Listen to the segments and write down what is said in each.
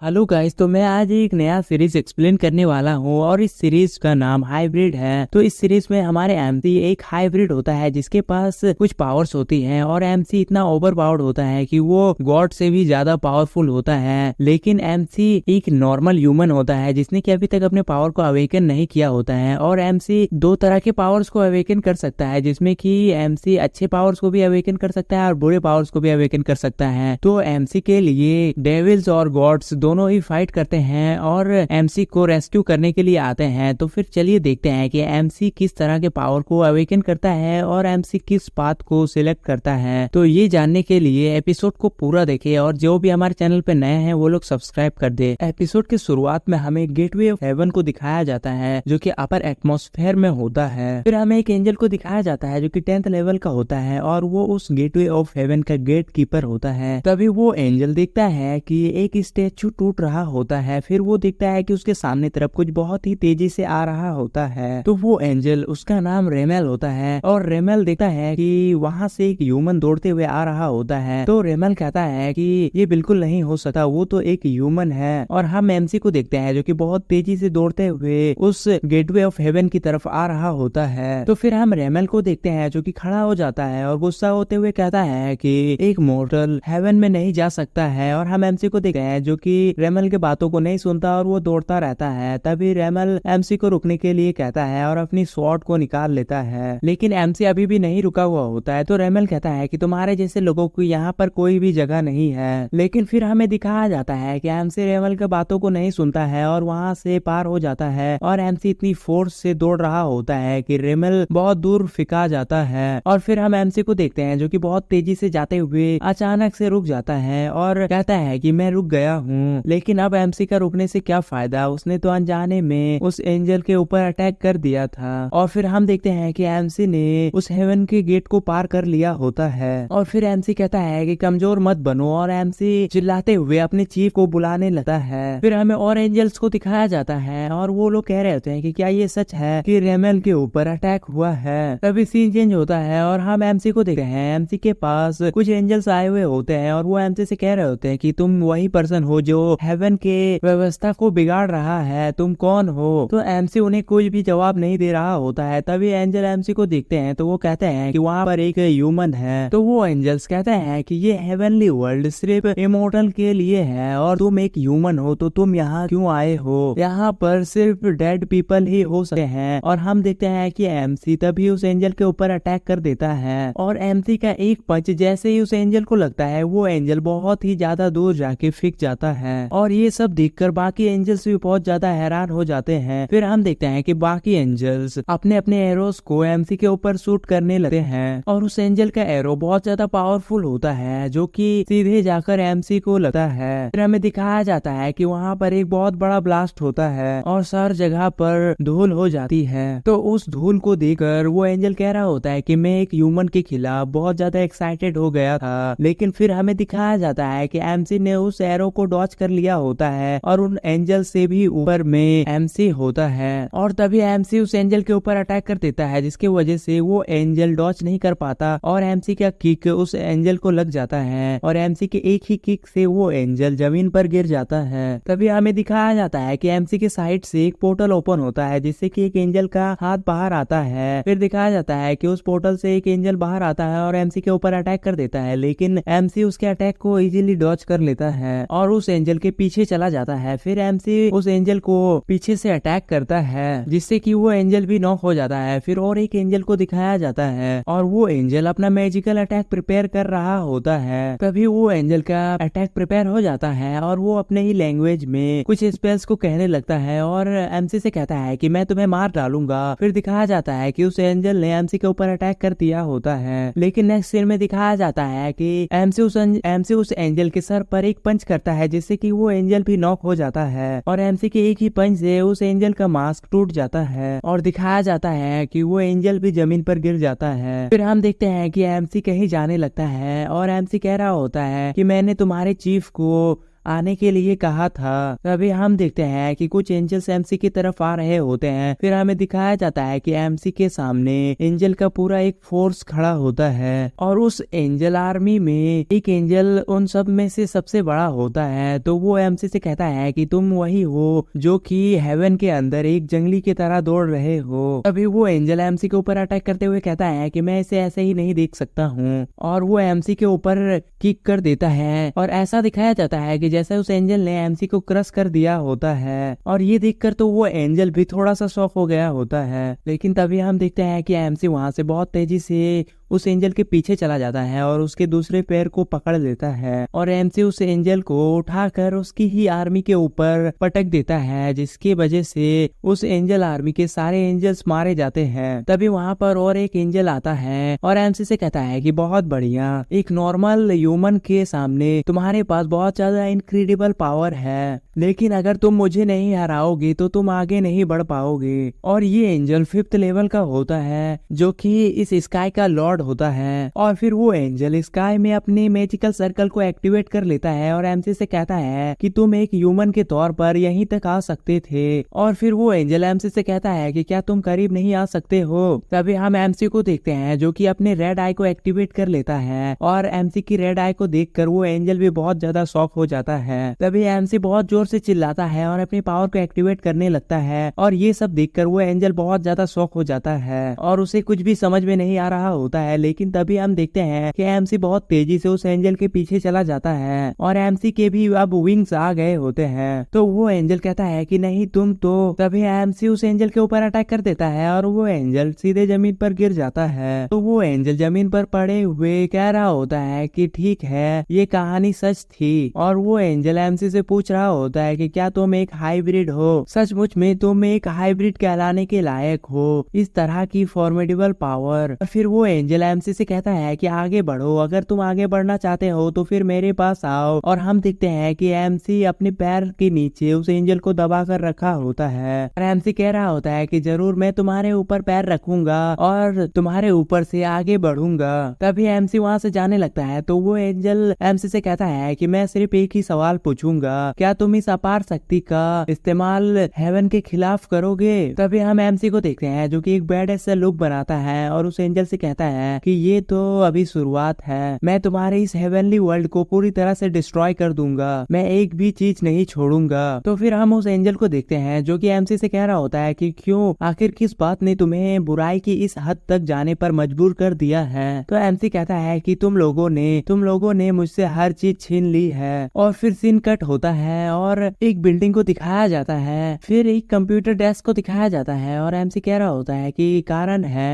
Hello guys, तो मैं आज एक नया सीरीज एक्सप्लेन करने वाला हूँ और इस सीरीज का नाम हाइब्रिड है। तो इस सीरीज में हमारे एमसी एक हाइब्रिड होता है जिसके पास कुछ पावर्स होती हैं और एमसी इतना ओवर पावर्ड होता है कि वो गॉड से भी ज्यादा पावरफुल होता है। लेकिन एमसी एक नॉर्मल ह्यूमन होता है जिसने कि अभी तक अपने पावर को अवेकन नहीं किया होता है। और एमसी दो तरह के पावर्स को अवेकन कर सकता है, जिसमें कि एमसी अच्छे पावर्स को भी अवेकन कर सकता है और बुरे पावर्स को भी अवेकन कर सकता है। तो एमसी के लिए डेविल्स और गॉड्स दोनों ही फाइट करते हैं और एमसी को रेस्क्यू करने के लिए आते हैं। तो फिर चलिए देखते हैं कि एमसी किस तरह के पावर को अवेकन करता है और एमसी किस पाथ को सिलेक्ट करता है। तो ये जानने के लिए एपिसोड को पूरा देखें और जो भी हमारे चैनल पे नए हैं वो लोग सब्सक्राइब कर दे। एपिसोड की शुरुआत में हमें गेटवे ऑफ हेवन को दिखाया जाता है जो कि अपर एटमॉस्फेयर में होता है। फिर हमें एक एंजल को दिखाया जाता है जो कि 10th लेवल का होता है और वो उस गेटवे ऑफ हेवन का गेट कीपर होता है। तभी वो एंजल देखता है कि एक स्टेचू टूट रहा होता है। फिर वो देखता है कि उसके सामने तरफ कुछ बहुत ही तेजी से आ रहा होता है। तो वो एंजल, उसका नाम रेमेल होता है और रेमेल देखता है कि वहां से एक ह्यूमन दौड़ते हुए आ रहा होता है। तो रेमेल कहता है कि ये बिल्कुल नहीं हो सकता, वो तो एक ह्यूमन है। और हम एमसी को देखते हैं जो कि बहुत तेजी से दौड़ते हुए उस गेटवे ऑफ हेवन की तरफ आ रहा होता है। तो फिर हम रेमेल को देखते हैं जो कि खड़ा हो जाता है और गुस्सा होते हुए कहता है कि एक मॉर्टल हेवन में नहीं जा सकता है। और हम एमसी को देखते हैं जो कि रेमेल के बातों को नहीं सुनता और वो दौड़ता रहता है। तभी रेमेल एमसी को रुकने के लिए कहता है और अपनी स्वॉर्ड को निकाल लेता है। लेकिन एमसी अभी भी नहीं रुका हुआ होता है। तो रेमेल कहता है कि तुम्हारे जैसे लोगों को यहाँ पर कोई भी जगह नहीं है। लेकिन फिर हमें दिखाया जाता है कि एमसी रेमेल के बातों को नहीं सुनता है और वहां से पार हो जाता है। और एमसी इतनी फोर्स से दौड़ रहा होता है कि रेमेल बहुत दूर फिका जाता है। और फिर हम एमसी को देखते हैं जो कि बहुत तेजी से जाते हुए अचानक से रुक जाता है और कहता है कि मैं रुक गया हूँ। लेकिन अब एमसी का रुकने से क्या फायदा, उसने तो अनजाने में उस एंजल के ऊपर अटैक कर दिया था। और फिर हम देखते हैं कि एमसी ने उस हेवन के गेट को पार कर लिया होता है। और फिर एमसी कहता है कि कमजोर मत बनो और एमसी चिल्लाते हुए अपने चीफ को बुलाने लगता है। फिर हमें और एंजल्स को दिखाया जाता है और वो लोग कह रहे होते हैं कि क्या ये सच है कि रेमेल के ऊपर अटैक हुआ है। तभी सीन चेंज होता है और हम एमसी को देखते हैं। एमसी के पास कुछ एंजल्स आए हुए होते हैं और वो एमसी से कह रहे होते हैं कि तुम वही पर्सन हो जो हेवन के व्यवस्था को बिगाड़ रहा है, तुम कौन हो। तो एमसी उन्हें कोई भी जवाब नहीं दे रहा होता है। तभी एंजल एमसी को देखते हैं तो वो कहते हैं कि वहाँ पर एक ह्यूमन है। तो वो एंजल्स कहते हैं कि ये हेवनली वर्ल्ड सिर्फ इमोर्टल के लिए है और तुम एक ह्यूमन हो तो तुम यहाँ क्यों आए हो, यहाँ पर सिर्फ डेड पीपल ही हो सकते हैं। और हम देखते हैं कि एमसी तभी उस एंजल के ऊपर अटैक कर देता है और एमसी का एक पंच जैसे ही उस एंजल को लगता है वो एंजल बहुत ही ज्यादा दूर जाके फिक जाता है। और ये सब देखकर बाकी एंजल्स भी बहुत ज्यादा हैरान हो जाते हैं। फिर हम देखते हैं कि बाकी एंजल्स अपने अपने एरोस को एमसी के ऊपर शूट करने लगते हैं और उस एंजल का एरो बहुत ज्यादा पावरफुल होता है जो कि सीधे जाकर एमसी को लगता है। फिर हमें दिखाया जाता है कि वहाँ पर एक बहुत बड़ा ब्लास्ट होता है और हर जगह पर धूल हो जाती है। तो उस धूल को देखकर वो एंजल कह रहा होता है कि मैं एक ह्यूमन के खिलाफ बहुत ज्यादा एक्साइटेड हो गया था। लेकिन फिर हमें दिखाया जाता है कि एमसी ने उस एरो को डॉच कर लिया होता है और उन एंजल से भी ऊपर में एमसी होता है। और तभी एमसी उस एंजल के ऊपर अटैक कर देता है जिसकी वजह से वो एंजल डॉच नहीं कर पाता और एमसी का किक उस एंजल को लग जाता है और एमसी के एक ही किक से वो एंजल जमीन पर गिर जाता है। तभी हमें दिखाया जाता है कि एमसी के साइड से एक पोर्टल ओपन होता है जिससे कि एक एंजल का हाथ बाहर आता है। फिर दिखाया जाता है कि उस पोर्टल से एक एंजल बाहर आता है और एमसी के ऊपर अटैक कर देता है। लेकिन एमसी उसके अटैक को इजीली डॉच कर लेता है और उस एंजल के पीछे चला जाता है। फिर एमसी उस एंजल को पीछे से अटैक करता है जिससे कि वो एंजल भी नॉक हो जाता है। फिर और एक एंजल को दिखाया जाता है और वो एंजल अपना मैजिकल अटैक प्रिपेयर कर रहा होता है। तभी वो एंजल का अटैक प्रिपेयर हो जाता है और वो अपने ही लैंग्वेज में कुछ स्पेल्स को कहने लगता है और एमसी से कहता है कि मैं तुम्हें मार डालूंगा। फिर दिखाया जाता है कि उस एंजल ने एमसी के ऊपर अटैक कर दिया होता है। लेकिन नेक्स्ट सीन में दिखाया जाता है कि एमसी उस एंजल के सर पर एक पंच करता है जिससे कि वो एंजल भी नॉक हो जाता है और एमसी के एक ही पंच से उस एंजल का मास्क टूट जाता है और दिखाया जाता है कि वो एंजल भी जमीन पर गिर जाता है। फिर हम देखते हैं कि एमसी कहीं जाने लगता है और एमसी कह रहा होता है कि मैंने तुम्हारे चीफ को आने के लिए कहा था। तभी हम देखते हैं कि कुछ एंजल्स एमसी की तरफ आ रहे होते हैं। फिर हमें दिखाया जाता है कि एमसी के सामने एंजल का पूरा एक फोर्स खड़ा होता है और उस एंजल आर्मी में एक एंजल उन सब में से सबसे बड़ा होता है। तो वो एमसी से कहता है कि तुम वही हो जो कि हेवन के अंदर एक जंगली की तरह दौड़ रहे हो। तभी वो एंजल एमसी के ऊपर अटैक करते हुए कहता है कि मैं इसे ऐसे ही नहीं देख सकता हूँ, और वो एमसी के ऊपर किक कर देता है और ऐसा दिखाया जाता है कि जैसे उस एंजल ने एमसी को क्रश कर दिया होता है। और ये देखकर तो वो एंजल भी थोड़ा सा शॉक हो गया होता है। लेकिन तभी हम देखते हैं कि एमसी वहां से बहुत तेजी से उस एंजल के पीछे चला जाता है और उसके दूसरे पैर को पकड़ लेता है और एमसी उस एंजल को उठाकर उसकी ही आर्मी के ऊपर पटक देता है, जिसकी वजह से उस एंजल आर्मी के सारे एंजल्स मारे जाते हैं। तभी वहां पर और एक एंजल आता है और एमसी से कहता है कि बहुत बढ़िया, एक नॉर्मल ह्यूमन के सामने तुम्हारे पास बहुत ज्यादा इनक्रेडिबल पावर है, लेकिन अगर तुम मुझे नहीं हराओगे तो तुम आगे नहीं बढ़ पाओगे। और ये एंजल 5th लेवल का होता है जो कि इस स्काई का लॉर्ड होता है। और फिर वो एंजल स्काई में अपने मैजिकल सर्कल को एक्टिवेट कर लेता है और एमसी से कहता है कि तुम एक ह्यूमन के तौर पर यहीं तक आ सकते थे। और फिर वो एंजल एमसी से कहता है कि क्या तुम करीब नहीं आ सकते हो। तभी हम एमसी को देखते हैं जो कि अपने रेड आई को एक्टिवेट कर लेता है और एमसी की रेड आई को देखकर वो एंजल भी बहुत ज्यादा शॉक हो जाता है। तभी एमसी बहुत जोर से चिल्लाता है और अपनी पावर को एक्टिवेट करने लगता है और ये सब देखकर वो एंजल बहुत ज्यादा शॉक हो जाता है और उसे कुछ भी समझ में नहीं आ रहा होता है। लेकिन तभी हम देखते हैं कि एमसी बहुत तेजी से उस एंजल के पीछे चला जाता है और एमसी के भी अब विंग्स आ गए होते हैं। तो वो एंजल कहता है कि नहीं तुम तो। तभी एमसी उस एंजल के ऊपर अटैक कर देता है और वो एंजल सीधे जमीन पर गिर जाता है। तो वो एंजल जमीन पर पड़े हुए कह रहा होता है कि ठीक है, ये कहानी सच थी। और वो एंजल एमसी से पूछ रहा होता है कि क्या तुम एक हाइब्रिड हो, सचमुच में तुम एक हाइब्रिड कहलाने के लायक हो, इस तरह की फॉर्मेडेबल पावर। और फिर वो एंजल एमसी से कहता है कि आगे बढ़ो, अगर तुम आगे बढ़ना चाहते हो तो फिर मेरे पास आओ। और हम देखते हैं कि एमसी अपने पैर के नीचे उस एंजल को दबा कर रखा होता है और एमसी कह रहा होता है कि जरूर मैं तुम्हारे ऊपर पैर रखूंगा और तुम्हारे ऊपर से आगे बढ़ूंगा। तभी एमसी वहां से जाने लगता है। तो वो एंजल एमसी से कहता है कि मैं सिर्फ एक ही सवाल पूछूंगा, क्या तुम इस अपार शक्ति का इस्तेमाल हेवन के खिलाफ करोगे। तभी हम एमसी को देखते हैं जो कि एक बैड सा लुक बनाता है और उस एंजल से कहता है कि ये तो अभी शुरुआत है, मैं तुम्हारे इस हेवनली वर्ल्ड को पूरी तरह से डिस्ट्रॉय कर दूंगा, मैं एक भी चीज नहीं छोड़ूंगा। तो फिर हम उस एंजल को देखते हैं जो कि एमसी से कह रहा होता है कि क्यों, आखिर किस बात ने तुम्हें बुराई की इस हद तक जाने पर मजबूर कर दिया है। तो एमसी कहता है कि तुम लोगों ने मुझसे हर चीज छीन ली है। और फिर सीन कट होता है और एक बिल्डिंग को दिखाया जाता है, फिर एक कंप्यूटर डेस्क को दिखाया जाता है और एमसी कह रहा होता है कि कारण है।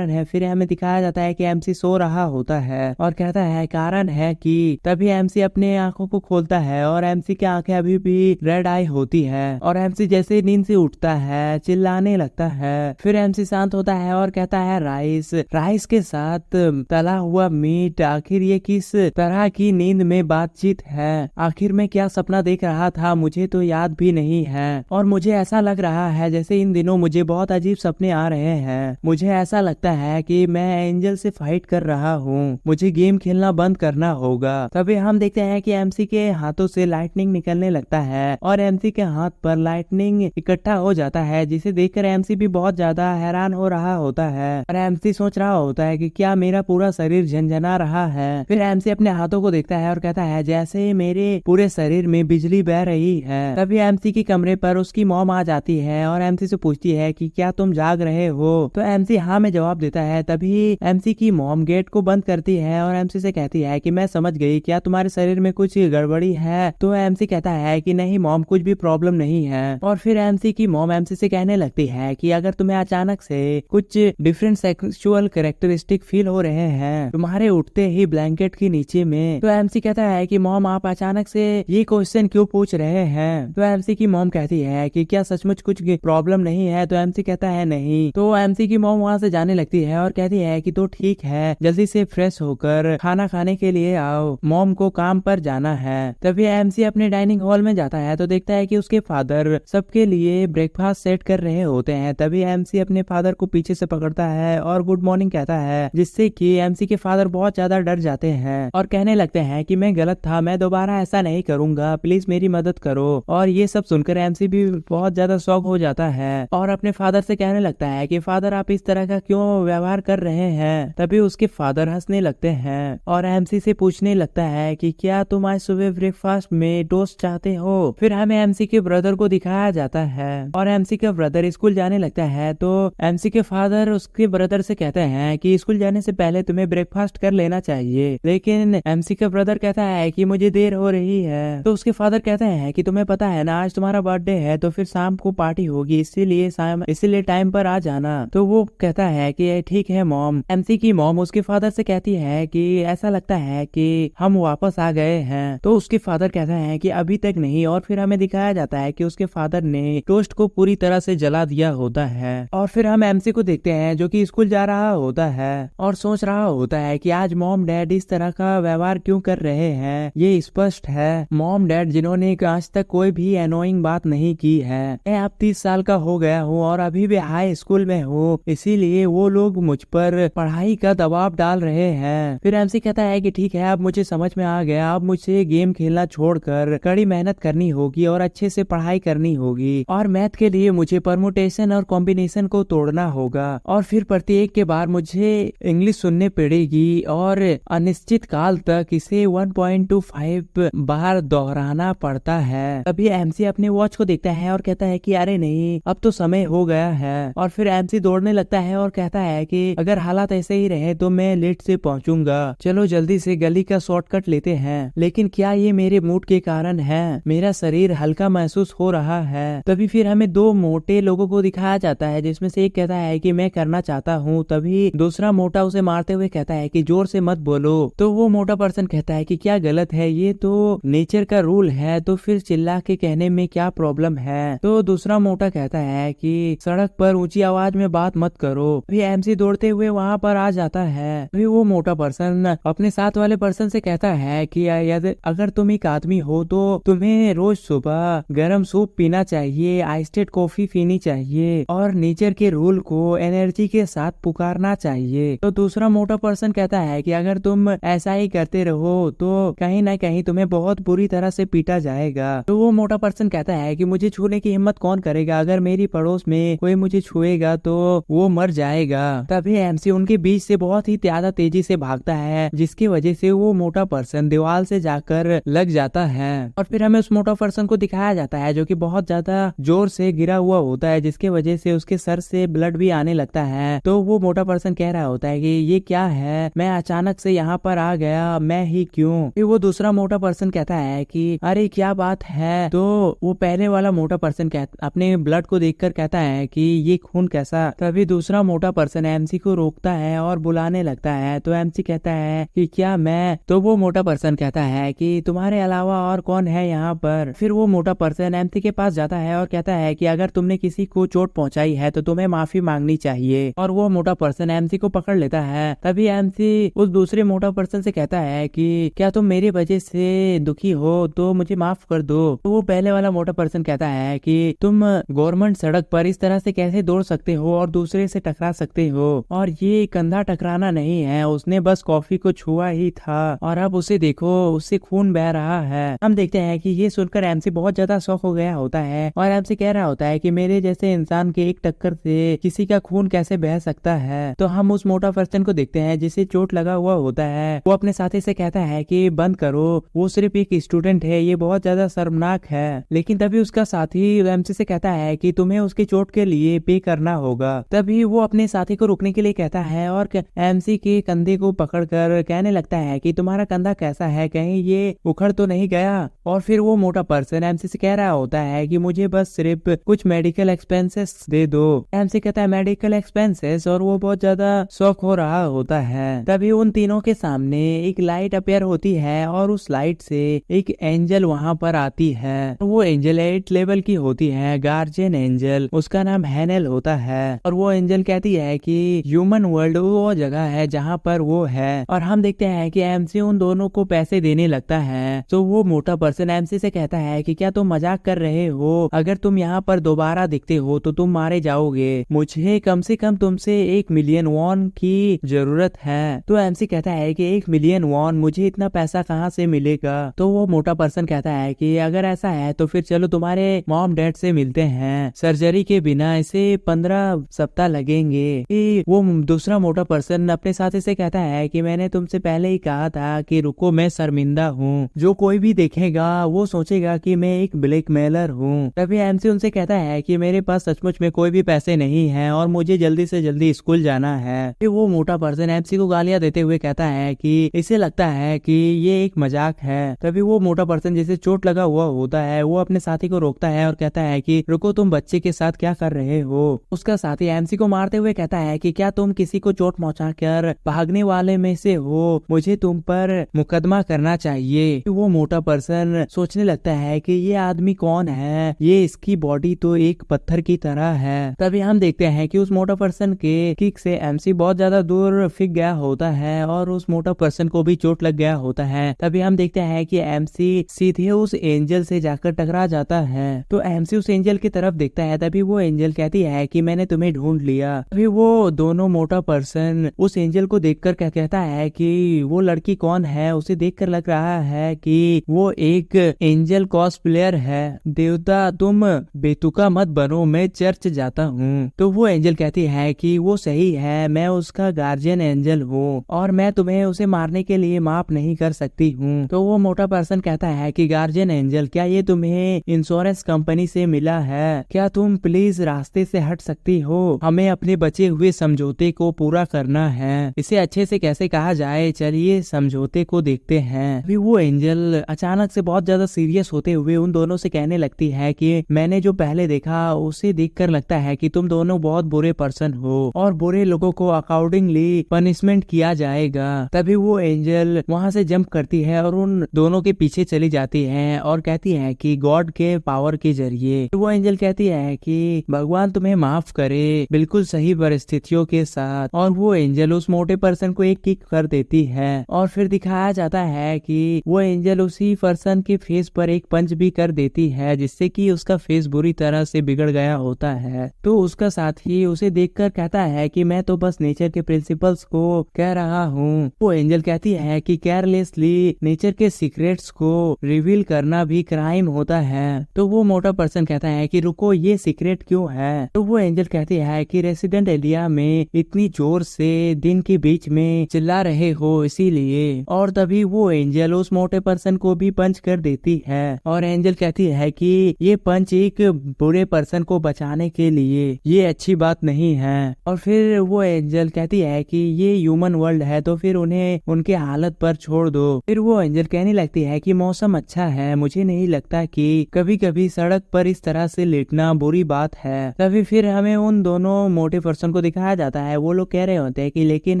फिर हमें दिखाया जाता है कि एमसी सो रहा होता है और कहता है कारण है कि। तभी एमसी अपने आंखों को खोलता है और एमसी की आंखें अभी भी रेड आई होती है और एमसी जैसे नींद से उठता है चिल्लाने लगता है। फिर एमसी शांत होता है और कहता है राइस के साथ तला हुआ मीट, आखिर ये किस तरह की नींद में बातचीत है, आखिर मैं क्या सपना देख रहा था, मुझे तो याद भी नहीं है। और मुझे ऐसा लग रहा है जैसे इन दिनों मुझे बहुत अजीब सपने आ रहे हैं, मुझे ऐसा लगता है कि मैं एंजल से फाइट कर रहा हूँ, मुझे गेम खेलना बंद करना होगा। तभी हम देखते हैं कि एमसी के हाथों से लाइटनिंग निकलने लगता है और एमसी के हाथ पर लाइटनिंग इकट्ठा हो जाता है, जिसे देखकर एमसी भी बहुत ज्यादा हैरान हो रहा होता है और एमसी सोच रहा होता है कि क्या मेरा पूरा शरीर झंझना रहा है। फिर एमसी अपने हाथों को देखता है और कहता है जैसे मेरे पूरे शरीर में बिजली बह रही है। तभी एमसी के कमरे पर उसकी मॉम आ जाती है और एमसी से पूछती है कि क्या तुम जाग रहे हो। तो एमसी हाँ में जवाब देता है। तभी एमसी की मॉम गेट को बंद करती है और एमसी से कहती है कि मैं समझ गई, क्या तुम्हारे शरीर में कुछ गड़बड़ी है। तो एमसी कहता है कि नहीं मॉम, कुछ भी प्रॉब्लम नहीं है। और फिर एमसी की मॉम एमसी से कहने लगती है कि अगर तुम्हें अचानक से कुछ डिफरेंट सेक्सुअल कैरेक्टरिस्टिक फील हो रहे हैं तुम्हारे उठते ही ब्लैंकेट के नीचे में, तो एमसी कहता है कि मॉम आप अचानक से ये क्वेश्चन क्यों पूछ रहे हैं। तो एमसी की मॉम कहती है कि क्या सचमुच कुछ प्रॉब्लम नहीं है। तो एमसी कहता है नहीं। तो एमसी की मॉम वहाँ से जाने लगती है और कहती है कि तो ठीक है, जल्दी से फ्रेश होकर खाना खाने के लिए आओ, मॉम को काम पर जाना है। तभी एमसी अपने डाइनिंग हॉल में जाता है तो देखता है कि उसके फादर सबके लिए ब्रेकफास्ट सेट कर रहे होते हैं। तभी एमसी अपने फादर को पीछे से पकड़ता है और गुड मॉर्निंग कहता है, जिससे कि एमसी के फादर बहुत ज्यादा डर जाते हैं और कहने लगते हैं कि मैं गलत था, मैं दोबारा ऐसा नहीं करूंगा, प्लीज मेरी मदद करो। और ये सब सुनकर एमसी भी बहुत ज्यादा शॉक हो जाता है और अपने फादर से कहने लगता है कि फादर आप इस तरह का क्यों व्यवहार कर रहे हैं। तभी उसके फादर हंसने लगते हैं और एमसी से पूछने लगता है कि क्या तुम आज सुबह ब्रेकफास्ट में टोस्ट चाहते हो। फिर हमें एमसी के ब्रदर को दिखाया जाता है और एमसी का ब्रदर स्कूल जाने लगता है तो एमसी के फादर उसके ब्रदर से कहते हैं कि स्कूल जाने से पहले तुम्हें ब्रेकफास्ट कर लेना चाहिए, लेकिन एमसी का ब्रदर कहता है कि मुझे देर हो रही है। तो उसके फादर कहते हैं कि तुम्हें पता है ना आज तुम्हारा बर्थडे है तो फिर शाम को पार्टी होगी, इसीलिए टाइम पर आ जाना। तो वो कहता है कि ठीक है मॉम। एमसी की मॉम उसके फादर से कहती है कि ऐसा लगता है कि हम वापस आ गए हैं। तो उसके फादर कहता है कि अभी तक नहीं और फिर हमें दिखाया जाता है कि उसके फादर ने टोस्ट को पूरी तरह से जला दिया होता है। और फिर हम एमसी को देखते हैं जो कि स्कूल जा रहा होता है और सोच रहा होता है कि आज मॉम डैड इस तरह का व्यवहार क्यों कर रहे हैं। ये स्पष्ट है मॉम डैड जिन्होंने आज तक कोई भी एनोइंग बात नहीं की है। मैं अब 30 साल का हो गया हूँ और अभी भी हाई स्कूल में हूँ, इसीलिए वो लोग मुझ पर पढ़ाई का दबाव डाल रहे हैं। फिर एमसी कहता है कि ठीक है अब मुझे समझ में आ गया, अब मुझे गेम खेलना छोड़कर कड़ी मेहनत करनी होगी और अच्छे से पढ़ाई करनी होगी और मैथ के लिए मुझे परमुटेशन और कॉम्बिनेशन को तोड़ना होगा और फिर प्रत्येक के बार मुझे इंग्लिश सुनने पड़ेगी और अनिश्चित काल तक इसे 1.25 बार दोहराना पड़ता है। तभी एमसी अपने वॉच को देखता है और कहता है कि अरे नहीं अब तो समय हो गया है। और फिर एमसी दौड़ने लगता है और कहता है कि अगर हालात ऐसे ही रहे तो मैं लेट से पहुंचूंगा, चलो जल्दी से गली का शॉर्टकट लेते हैं। लेकिन क्या ये मेरे मूड के कारण है, मेरा शरीर हल्का महसूस हो रहा है। तभी फिर हमें दो मोटे लोगों को दिखाया जाता है जिसमें से एक कहता है कि मैं करना चाहता हूँ। तभी दूसरा मोटा उसे मारते हुए कहता है कि जोर से मत बोलो। तो वो मोटा पर्सन कहता है कि क्या गलत है, ये तो नेचर का रूल है, तो फिर चिल्ला के कहने में क्या प्रॉब्लम है। तो दूसरा मोटा कहता है कि सड़क पर ऊंची आवाज में बात मत करो। अभी एमसी दौड़ते हुए वहाँ पर आ जाता है। अभी वो मोटा पर्सन अपने साथ वाले पर्सन से कहता है कि अगर तुम एक आदमी हो तो तुम्हें रोज सुबह गर्म सूप पीना चाहिए, आइस्टेड कॉफी पीनी चाहिए और नेचर के रूल को एनर्जी के साथ पुकारना चाहिए। तो दूसरा मोटा पर्सन कहता है कि अगर तुम ऐसा ही करते रहो तो कहीं ना कहीं तुम्हें बहुत बुरी तरह से पीटा जाएगा। तो वो मोटा पर्सन कहता है कि मुझे छूने की हिम्मत कौन करेगा, अगर मेरी पड़ोस में कोई मुझे छुएगा तो वो मर जाएगा। तभी एमसी उनके बीच से बहुत ही ज्यादा तेजी से भागता है जिसकी वजह से वो मोटा पर्सन दीवार से जाकर लग जाता है। और फिर हमें उस मोटा पर्सन को दिखाया जाता है जो कि बहुत ज्यादा जोर से गिरा हुआ होता है जिसकी वजह से उसके सर से ब्लड भी आने लगता है। तो वो मोटा पर्सन कह रहा होता है कि ये क्या है, मैं अचानक से यहाँ पर आ गया, मैं ही क्यों। फिर वो दूसरा मोटा पर्सन कहता है कि अरे क्या बात है। तो वो पहले वाला मोटा पर्सन अपने ब्लड को देखकर कहता है कि ये खून कैसा। तभी दूसरा मोटा पर्सन एमसी को रोकता है और बुलाने लगता है। तो एमसी कहता है कि क्या मैं। तो वो मोटा पर्सन कहता है कि तुम्हारे अलावा और कौन है यहाँ पर। फिर वो मोटा पर्सन एमसी के पास जाता है और कहता है कि अगर तुमने किसी को चोट पहुंचाई है तो तुम्हें माफी मांगनी चाहिए। और वो मोटा पर्सन एमसी को पकड़ लेता है। तभी एमसी उस दूसरे मोटा पर्सन से कहता है कि क्या तुम मेरी वजह से दुखी हो तो मुझे माफ कर दो। तो वो पहले वाला मोटा पर्सन कहता है कि तुम गवर्नमेंट सड़क पर इस तरह से कैसे दौड़ सकते हो और दूसरे से टकरा सकते हो, और ये कंधा टकराना नहीं है, उसने बस कॉफी को छुआ ही था और अब उसे देखो, उससे खून बह रहा है। हम देखते हैं कि ये सुनकर एमसी बहुत ज्यादा शॉक हो गया होता है और एमसी कह रहा होता है कि मेरे जैसे इंसान के एक टक्कर से किसी का खून कैसे बह सकता है। तो हम उस मोटा पर्सन को देखते हैं जिसे चोट लगा हुआ होता है। वो अपने साथी से कहता है कि बंद करो, वो सिर्फ एक स्टूडेंट है, ये बहुत ज्यादा शर्मनाक है। लेकिन तभी उसका साथी एमसी से कहता है कि तुम्हें उसकी चोट के लिए पे करना होगा। तभी वो अपने साथी को रुकने के लिए कहता है और एमसी के कंधे को पकड़कर कहने लगता है कि तुम्हारा कंधा कैसा है, कहीं ये उखड़ तो नहीं गया। और फिर वो मोटा पर्सन एमसी से कह रहा होता है कि मुझे बस सिर्फ कुछ मेडिकल एक्सपेंसेस दे दो। एमसी कहता है मेडिकल एक्सपेंसेस, और वो बहुत ज्यादा शौक हो रहा होता है। तभी उन तीनों के सामने एक लाइट अपेयर होती है और उस लाइट से एक एंजल वहां पर आती है। वो एंजल 8 लेवल की होती है, गार्जियन एंजल, उसका नाम हैनेल होता है। और वो एंजल कहती है कि ह्यूमन वर्ल्ड वो जगह है जहाँ पर वो है। और हम देखते हैं कि एमसी उन दोनों को पैसे देने लगता है। तो वो मोटा पर्सन एमसी से कहता है कि क्या तुम मजाक कर रहे हो, अगर तुम यहाँ पर दोबारा दिखते हो तो तुम मारे जाओगे, मुझे कम से कम तुमसे 1 मिलियन वॉन की जरूरत है। तो एमसी कहता है कि 1 मिलियन वॉन, मुझे इतना पैसा कहाँ से मिलेगा। तो वो मोटा पर्सन कहता है कि अगर ऐसा है तो फिर चलो तुम्हारे मॉम डैड से मिलते हैं, सर्जरी के बिना इसे 15 सप्ताह लगेंगे। वो दूसरा मोटा पर्सन अपने साथी से कहता है कि मैंने तुमसे पहले ही कहा था कि रुको, मैं शर्मिंदा हूँ, जो कोई भी देखेगा वो सोचेगा कि मैं एक ब्लैकमेलर हूँ। तभी एमसी उनसे कहता है कि मेरे पास सचमुच में कोई भी पैसे नहीं है और मुझे जल्दी से जल्दी स्कूल जाना है। फिर वो मोटा पर्सन एमसी को गालियां देते हुए कहता है कि इसे लगता है कि ये एक मजाक है। तभी वो मोटा पर्सन जिसे चोट लगा हुआ होता है वो अपने साथी को रोकता है और कहता है कि रुको, तुम बच्चे के साथ क्या कर रहे हो। उसका साथी एमसी को मारते हुए कहता है कि क्या तुम किसी को चोट पहुंचाकर भागने वाले में से हो, मुझे तुम पर मुकदमा करना चाहिए। वो मोटा पर्सन सोचने लगता है कि ये आदमी कौन है, ये इसकी बॉडी तो एक पत्थर की तरह है। तभी हम देखते हैं कि उस मोटा पर्सन के किक से एमसी बहुत ज्यादा दूर फेंक गया होता है और उस मोटा पर्सन को भी चोट लग गया होता है। तभी हम देखते हैं कि एमसी सीधे उस एंजल से जाकर टकरा जाता है। तो एमसी उस एंजल की तरफ देखता है। तभी वो एंजल कहती है कि मैंने तुम्हें ढूंढ लिया। तभी वो दोनों मोटा पर्सन उस एंजल को देखकर क्या कहता है कि वो लड़की कौन है, उसे देखकर लग रहा है कि वो एक एंजल कॉस्प्लेयर है। देवता तुम बेतुका मत बनो, मैं चर्च जाता हूँ। तो वो एंजल कहती है कि वो सही है, मैं उसका गार्जियन एंजल हूँ और मैं तुम्हें उसे मारने के लिए माफ नहीं कर सकती हूँ। तो वो मोटा पर्सन कहता है कि गार्जियन एंजल, क्या ये तुम्हें इंश्योरेंस कंपनी से मिला है? क्या तुम प्लीज रास्ते से हट सकती हो? हमें अपने बचे हुए समझौते को पूरा करना है। इसे अच्छे से कैसे कहा जाए, चलिए समझौते को देखते हैं। अभी वो एंजल अचानक से बहुत ज्यादा सीरियस होते हुए उन दोनों से कहने लगती है कि मैंने जो पहले देखा उसे देखकर लगता है कि तुम दोनों बहुत बुरे पर्सन हो और बुरे लोगों को अकॉर्डिंगली पनिशमेंट किया जाएगा। तभी वो एंजल वहाँ से जंप करती है और उन दोनों के पीछे चली जाती है और कहती है कि गॉड के पावर के जरिए। वो एंजल कहती है कि भगवान तुम्हें माफ करे, बिल्कुल सही परिस्थितियों के साथ। और वो एंजल उस मोटे पर्सन को एक किक कर देती है और फिर दिखाया जाता है कि वो एंजल उसी पर्सन के फेस पर एक पंच भी कर देती है, जिससे कि उसका फेस बुरी तरह से बिगड़ गया होता है। तो उसका साथी उसे देखकर कहता है कि मैं तो बस नेचर के प्रिंसिपल्स को कह रहा हूँ। वो एंजल कहती है कि केयरलेसली नेचर के सीक्रेट्स को रिवील करना भी क्राइम होता है। तो वो मोटा पर्सन कहता है कि रुको, ये सीक्रेट क्यों है? तो वो एंजल कहती है कि रेसिडेंट एरिया में इतनी जोर से दिन के बीच में चिल्ला रहे हो इसीलिए। और तभी वो एंजल उस मोटे पर्सन को भी पंच कर देती है और एंजल कहती है कि ये पंच एक बुरे पर्सन को बचाने के लिए, ये अच्छी बात नहीं है। और फिर वो एंजल कहती है कि ये ह्यूमन वर्ल्ड है तो फिर उन्हें उनके हालत पर छोड़ दो। फिर वो एंजल कहने लगती है कि मौसम अच्छा है, मुझे नहीं लगता कि कभी कभी सड़क पर इस तरह से लेटना बुरी बात है। तभी फिर हमें उन दोनों मोटे पर्सन को दिखाया जाता है। वो लोग कह रहे होते हैं कि लेकिन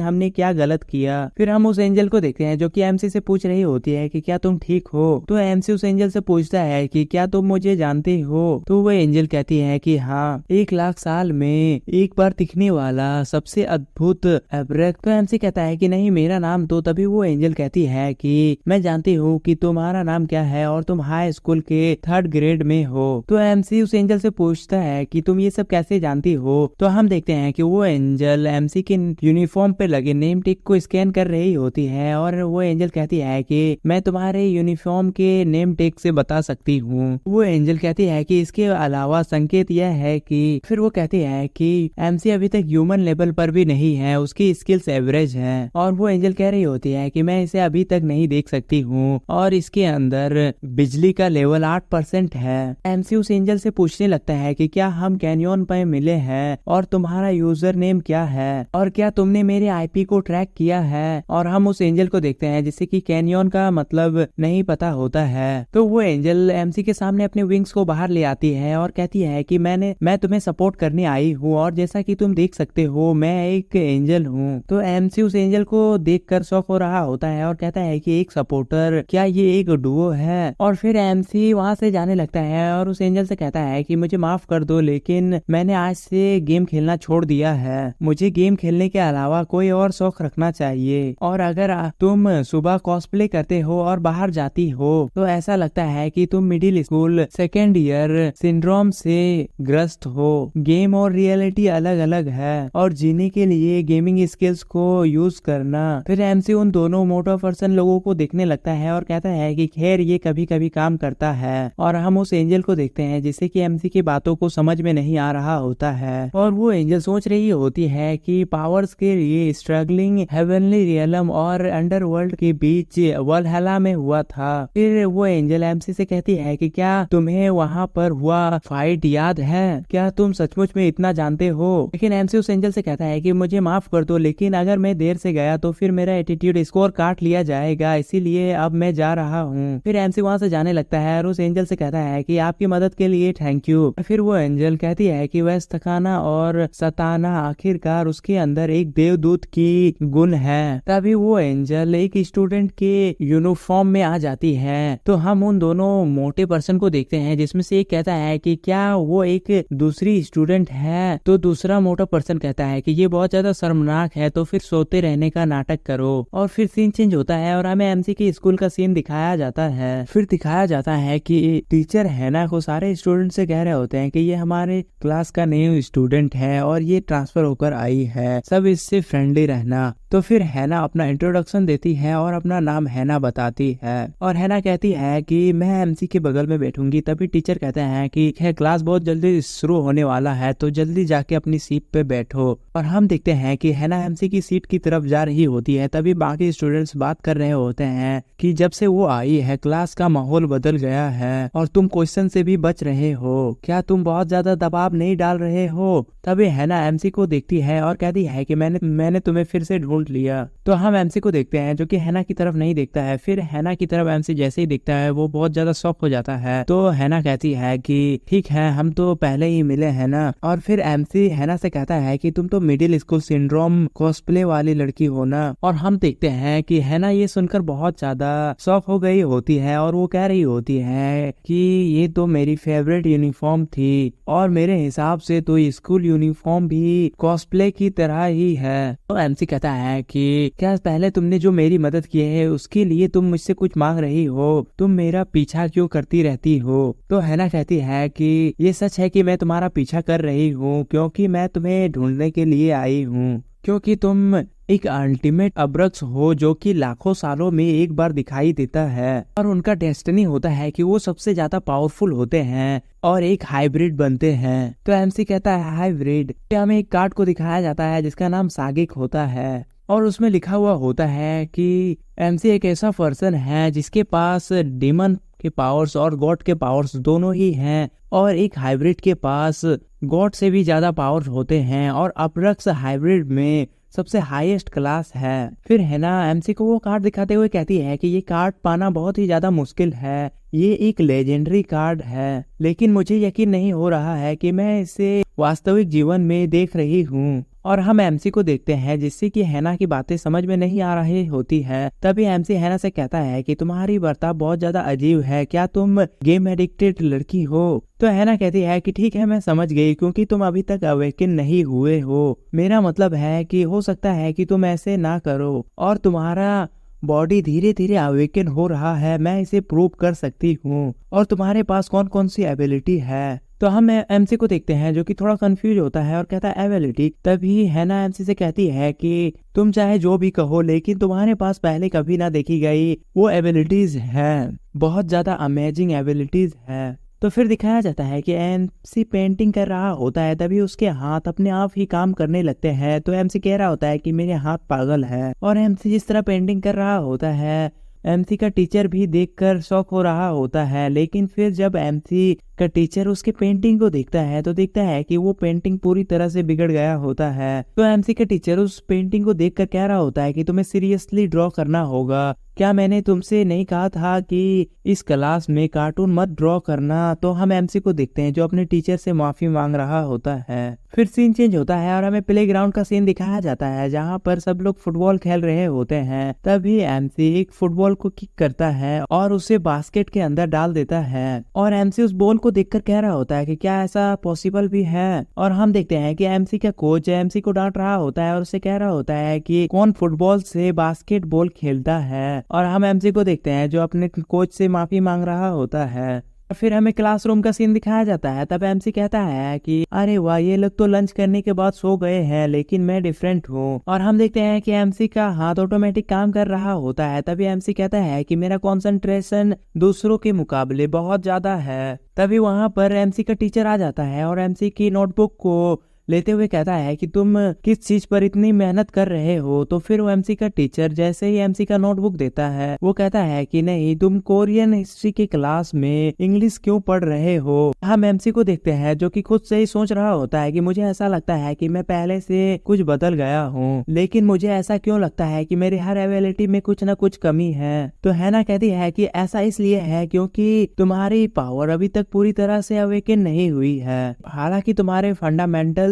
हमने क्या गलत किया। फिर हम उस एंजल को देखते हैं जो कि एमसी से पूछ रही होती है कि क्या तुम ठीक हो। तो एमसी उस एंजल से पूछता है कि क्या तुम मुझे जानते हो। तो वो एंजल कहती है कि हाँ, 1,00,000 साल में एक बार दिखने वाला सबसे अद्भुत एब्रेक। तो एमसी कहता है कि नहीं, मेरा नाम तो। तभी वो एंजल कहती है कि मैं जानती हूँ कि तुम्हारा नाम क्या है और तुम हाई स्कूल के 3rd ग्रेड में हो। तो एमसी उस एंजल से पूछता है कि तुम ये सब कैसे जानती हो। तो हम देखते हैं कि वो एंजल एमसी के यूनिफॉर्म पे लगे नेम टिक को स्कैन कर रही होती है और वो एंजल कहती है कि मैं तुम्हारे यूनिफॉर्म के नेम टिक से बता सकती हूँ। वो एंजल कहती है कि इसके अलावा संकेत यह है कि फिर वो कहती है कि एमसी अभी तक ह्यूमन लेवल पर भी नहीं है, उसकी स्किल्स एवरेज है। और वो एंजल कह रही होती है कि मैं इसे अभी तक नहीं देख सकती हूँ और इसके अंदर बिजली का लेवल 8% है। एमसी उस एंजल से पूछने लगता है कि क्या हम कैनियन पे मिले हैं और तुम्हारा यूजर नेम क्या है और क्या तुमने मेरे आईपी को ट्रैक किया है। और हम उस एंजल को देखते हैं जिससे कि कैनियन का मतलब नहीं पता होता है। तो वो एंजल एमसी के सामने अपने विंग्स को बाहर ले आती है और कहती है कि मैं तुम्हें सपोर्ट करने आई हूँ और जैसा कि तुम देख सकते हो मैं एक एंजल हूँ। तो एमसी उस एंजल को देखकर शॉक हो रहा होता है और कहता है कि एक सपोर्टर, क्या ये एक डुओ है। और फिर एमसी वहाँ से जाने लगता है और उस एंजल से कहता है कि मुझे माफ कर दो, लेकिन मैंने आज से गेम खेलना छोड़ दिया है, मुझे गेम खेलने के अलावा कोई और शौक रखना चाहिए। और अगर तुम सुबह कॉस्प्ले करते हो और बाहर जाती हो तो ऐसा लगता है कि तुम middle school second year syndrome से ग्रस्त हो। गेम और रियलिटी अलग अलग है और जीने के लिए गेमिंग स्किल्स को यूज करना। फिर एमसी उन दोनों मोटो पर्सन लोगों को देखने लगता है और कहता है कि खैर ये कभी कभी काम करता है। और हम उस एंजल को देखते हैं जिससे कि एमसी की बातों को समझ में नहीं आ रहा होता है और वो एंजल सोच रही होती है कि पावर्स के लिए स्ट्रगलिंग हेवनली रियलम और अंडरवर्ल्ड के बीच वलहला में हुआ था। फिर वो एंजल एमसी से कहती है कि क्या तुम्हें वहाँ पर हुआ फाइट याद है, क्या तुम सचमुच में इतना जानते हो। लेकिन एमसी उस एंजल से कहता है कि मुझे माफ कर दो, लेकिन अगर मैं देर से गया तो फिर मेरा एटीट्यूड स्कोर काट लिया जाएगा, इसीलिए अब मैं जा रहा हूँ। फिर एमसी वहाँ से जाने लगता है और उस एंजल से कहता है कि आपकी मदद के लिए थैंक यू। फिर वो एंजल कहती है कि वह थकाना और सताना आखिरकार उसके अंदर एक देवदूत की गुण है। तभी वो एंजल एक स्टूडेंट के यूनिफॉर्म में आ जाती है। तो हम उन दोनों मोटे पर्सन को देखते हैं जिसमें से एक कहता है कि क्या वो एक दूसरी स्टूडेंट है, तो दूसरा मोटा पर्सन कहता है कि ये बहुत ज्यादा शर्मनाक है, तो फिर सोते रहने का नाटक करो। और फिर सीन चेंज होता है और हमें एमसी के स्कूल का सीन दिखाया जाता है। फिर दिखाया जाता है कि टीचर हैना को सारे स्टूडेंट से कह रहे होते हैं कि ये हमारे क्लास का न्यू स्टूडेंट है और ये ट्रांसफर होकर आई है, सब इससे फ्रेंडली रहना। तो फिर हैना अपना इंट्रोडक्शन देती है और अपना नाम हैना बताती है और हैना कहती है कि मैं एमसी के बगल में बैठूंगी। तभी टीचर कहते हैं कि क्लास बहुत जल्दी शुरू होने वाला है, तो जल्दी जाके अपनी सीट पे बैठो। और हम देखते हैं कि हैना एमसी की सीट की तरफ जा रही होती है। तभी बाकी स्टूडेंट्स बात कर रहे होते हैं कि जब से वो आई है क्लास का माहौल बदल गया है और तुम क्वेश्चन से भी बच रहे हो, क्या तुम बहुत ज्यादा दबाव नहीं डाल रहे हो। तभी हैना एमसी को देखती है और कहती है कि मैंने तुम्हें फिर से ढूंढ लिया। तो हम एमसी को देखते हैं जो कि हैना की तरफ नहीं देखता है। फिर हैना की तरफ एमसी जैसे ही देखता है वो बहुत ज्यादा शॉक हो जाता है। तो हैना कहती है कि ठीक है, हम तो पहले ही मिले हैं ना। और फिर एमसी हैना से कहता है कि तुम तो मिडिल स्कूल सिंड्रोम कॉस्प्ले वाली लड़की हो ना। और हम देखते हैं कि हैना ये सुनकर बहुत ज्यादा शॉक हो गई होती है और वो कह रही होती है कि ये तो मेरी फेवरेट यूनिफॉर्म थी और मेरे हिसाब से तो स्कूल यूनिफॉर्म भी कॉस्प्ले की तरह ही है। तो एमसी कहता है कि क्या पहले तुमने जो मेरी मदद की है उसके लिए तुम मुझसे कुछ मांग रही हो, तुम मेरा पीछा क्यों करती रहती हो। तो हैना कहती है कि ये सच है कि मैं तुम्हारा पीछा कर रही हूँ क्योंकि मैं तुम्हें ढूंढने के लिए आई हूँ, क्योंकि तुम एक अल्टीमेट अब्रक्स हो जो कि लाखों सालों में एक बार दिखाई देता है और उनका डेस्टिनी होता है कि वो सबसे ज्यादा पावरफुल होते हैं और एक हाइब्रिड बनते हैं। तो एमसी कहता है हाइब्रिड। हमें एक कार्ड को दिखाया जाता है जिसका नाम सागिक होता है और उसमें लिखा हुआ होता है कि एमसी एक ऐसा पर्सन है जिसके पास डेमन के पावर्स और गॉड के पावर्स दोनों ही हैं और एक हाइब्रिड के पास गॉड से भी ज्यादा पावर्स होते हैं और अब्रक्स हाइब्रिड में सबसे हाईएस्ट क्लास है। फिर हैना एमसी को वो कार्ड दिखाते हुए कहती है कि ये कार्ड पाना बहुत ही ज्यादा मुश्किल है, ये एक लेजेंडरी कार्ड है, लेकिन मुझे यकीन नहीं हो रहा है कि मैं इसे वास्तविक जीवन में देख रही हूँ। और हम एमसी को देखते हैं जिससे कि हैना की बातें समझ में नहीं आ रही होती है। तभी एमसी हैना से कहता है कि तुम्हारी बर्ताव बहुत ज्यादा अजीब है, क्या तुम गेम एडिक्टेड लड़की हो। तो हैना कहती है कि ठीक है, मैं समझ गई, क्योंकि तुम अभी तक अवेकन नहीं हुए हो। मेरा मतलब है कि हो सकता है कि तुम ऐसे ना करो और तुम्हारा बॉडी धीरे धीरे अवेकन हो रहा है, मैं इसे प्रूव कर सकती हूँ। और तुम्हारे पास कौन कौन सी एबिलिटी है। तो हम एमसी को देखते हैं जो कि थोड़ा कंफ्यूज होता है और कहता है एबिलिटी। तभी हैना एमसी से कहती है कि तुम चाहे जो भी कहो, लेकिन तुम्हारे पास पहले कभी ना देखी गई वो एबिलिटीज हैं, बहुत ज्यादा अमेजिंग एबिलिटीज है। तो फिर दिखाया जाता है कि एमसी पेंटिंग कर रहा होता है। तभी उसके हाथ अपने आप ही काम करने लगते हैं। तो एमसी कह रहा होता है कि मेरे हाथ पागल है। और एमसी जिस तरह पेंटिंग कर रहा होता है, एमसी का टीचर भी देखकर शॉक हो रहा होता है। लेकिन फिर जब एमसी का टीचर उसके पेंटिंग को देखता है तो देखता है कि वो पेंटिंग पूरी तरह से बिगड़ गया होता है। तो एमसी का टीचर उस पेंटिंग को देखकर कह रहा होता है कि तुम्हें सीरियसली ड्रॉ करना होगा, क्या मैंने तुमसे नहीं कहा था कि इस क्लास में कार्टून मत ड्रॉ करना। तो हम एमसी को देखते हैं जो अपने टीचर से माफी मांग रहा होता है। फिर सीन चेंज होता है और हमें प्लेग्राउंड का सीन दिखाया जाता है जहाँ पर सब लोग फुटबॉल खेल रहे होते हैं। तभी एमसी एक फुटबॉल को किक करता है और उसे बास्केट के अंदर डाल देता है और एमसी उस बॉल को देखकर कह रहा होता है कि क्या ऐसा पॉसिबल भी है। और हम देखते हैं कि एमसी का कोच एमसी को डांट रहा होता है और उसे कह रहा होता है कि कौन फुटबॉल से बास्केटबॉल खेलता है। और हम एमसी को देखते हैं जो अपने कोच से माफी मांग रहा होता है। फिर हमें क्लासरूम का सीन दिखाया जाता है। तब एमसी कहता है कि अरे वाह, ये लोग तो लंच करने के बाद सो गए हैं, लेकिन मैं डिफरेंट हूँ। और हम देखते हैं कि एमसी का हाथ ऑटोमेटिक काम कर रहा होता है। तभी एमसी कहता है कि मेरा कंसंट्रेशन दूसरों के मुकाबले बहुत ज्यादा है। तभी वहां पर एमसी का टीचर आ जाता है और एमसी की नोटबुक को लेते हुए कहता है कि तुम किस चीज पर इतनी मेहनत कर रहे हो। तो फिर वो एमसी का टीचर जैसे ही एमसी का नोटबुक देता है वो कहता है कि नहीं, तुम कोरियन हिस्ट्री की क्लास में इंग्लिश क्यों पढ़ रहे हो। हम एमसी को देखते हैं जो कि खुद से ही सोच रहा होता है कि मुझे ऐसा लगता है कि मैं पहले से कुछ बदल गया हूँ, लेकिन मुझे ऐसा क्यों लगता है कि मेरी हर एबिलिटी में कुछ न कुछ कमी है। तो हैना कहती है कि ऐसा इसलिए है क्योंकि तुम्हारी पावर अभी तक पूरी तरह से अवेकन नहीं हुई है, हालांकि तुम्हारे फंडामेंटल्स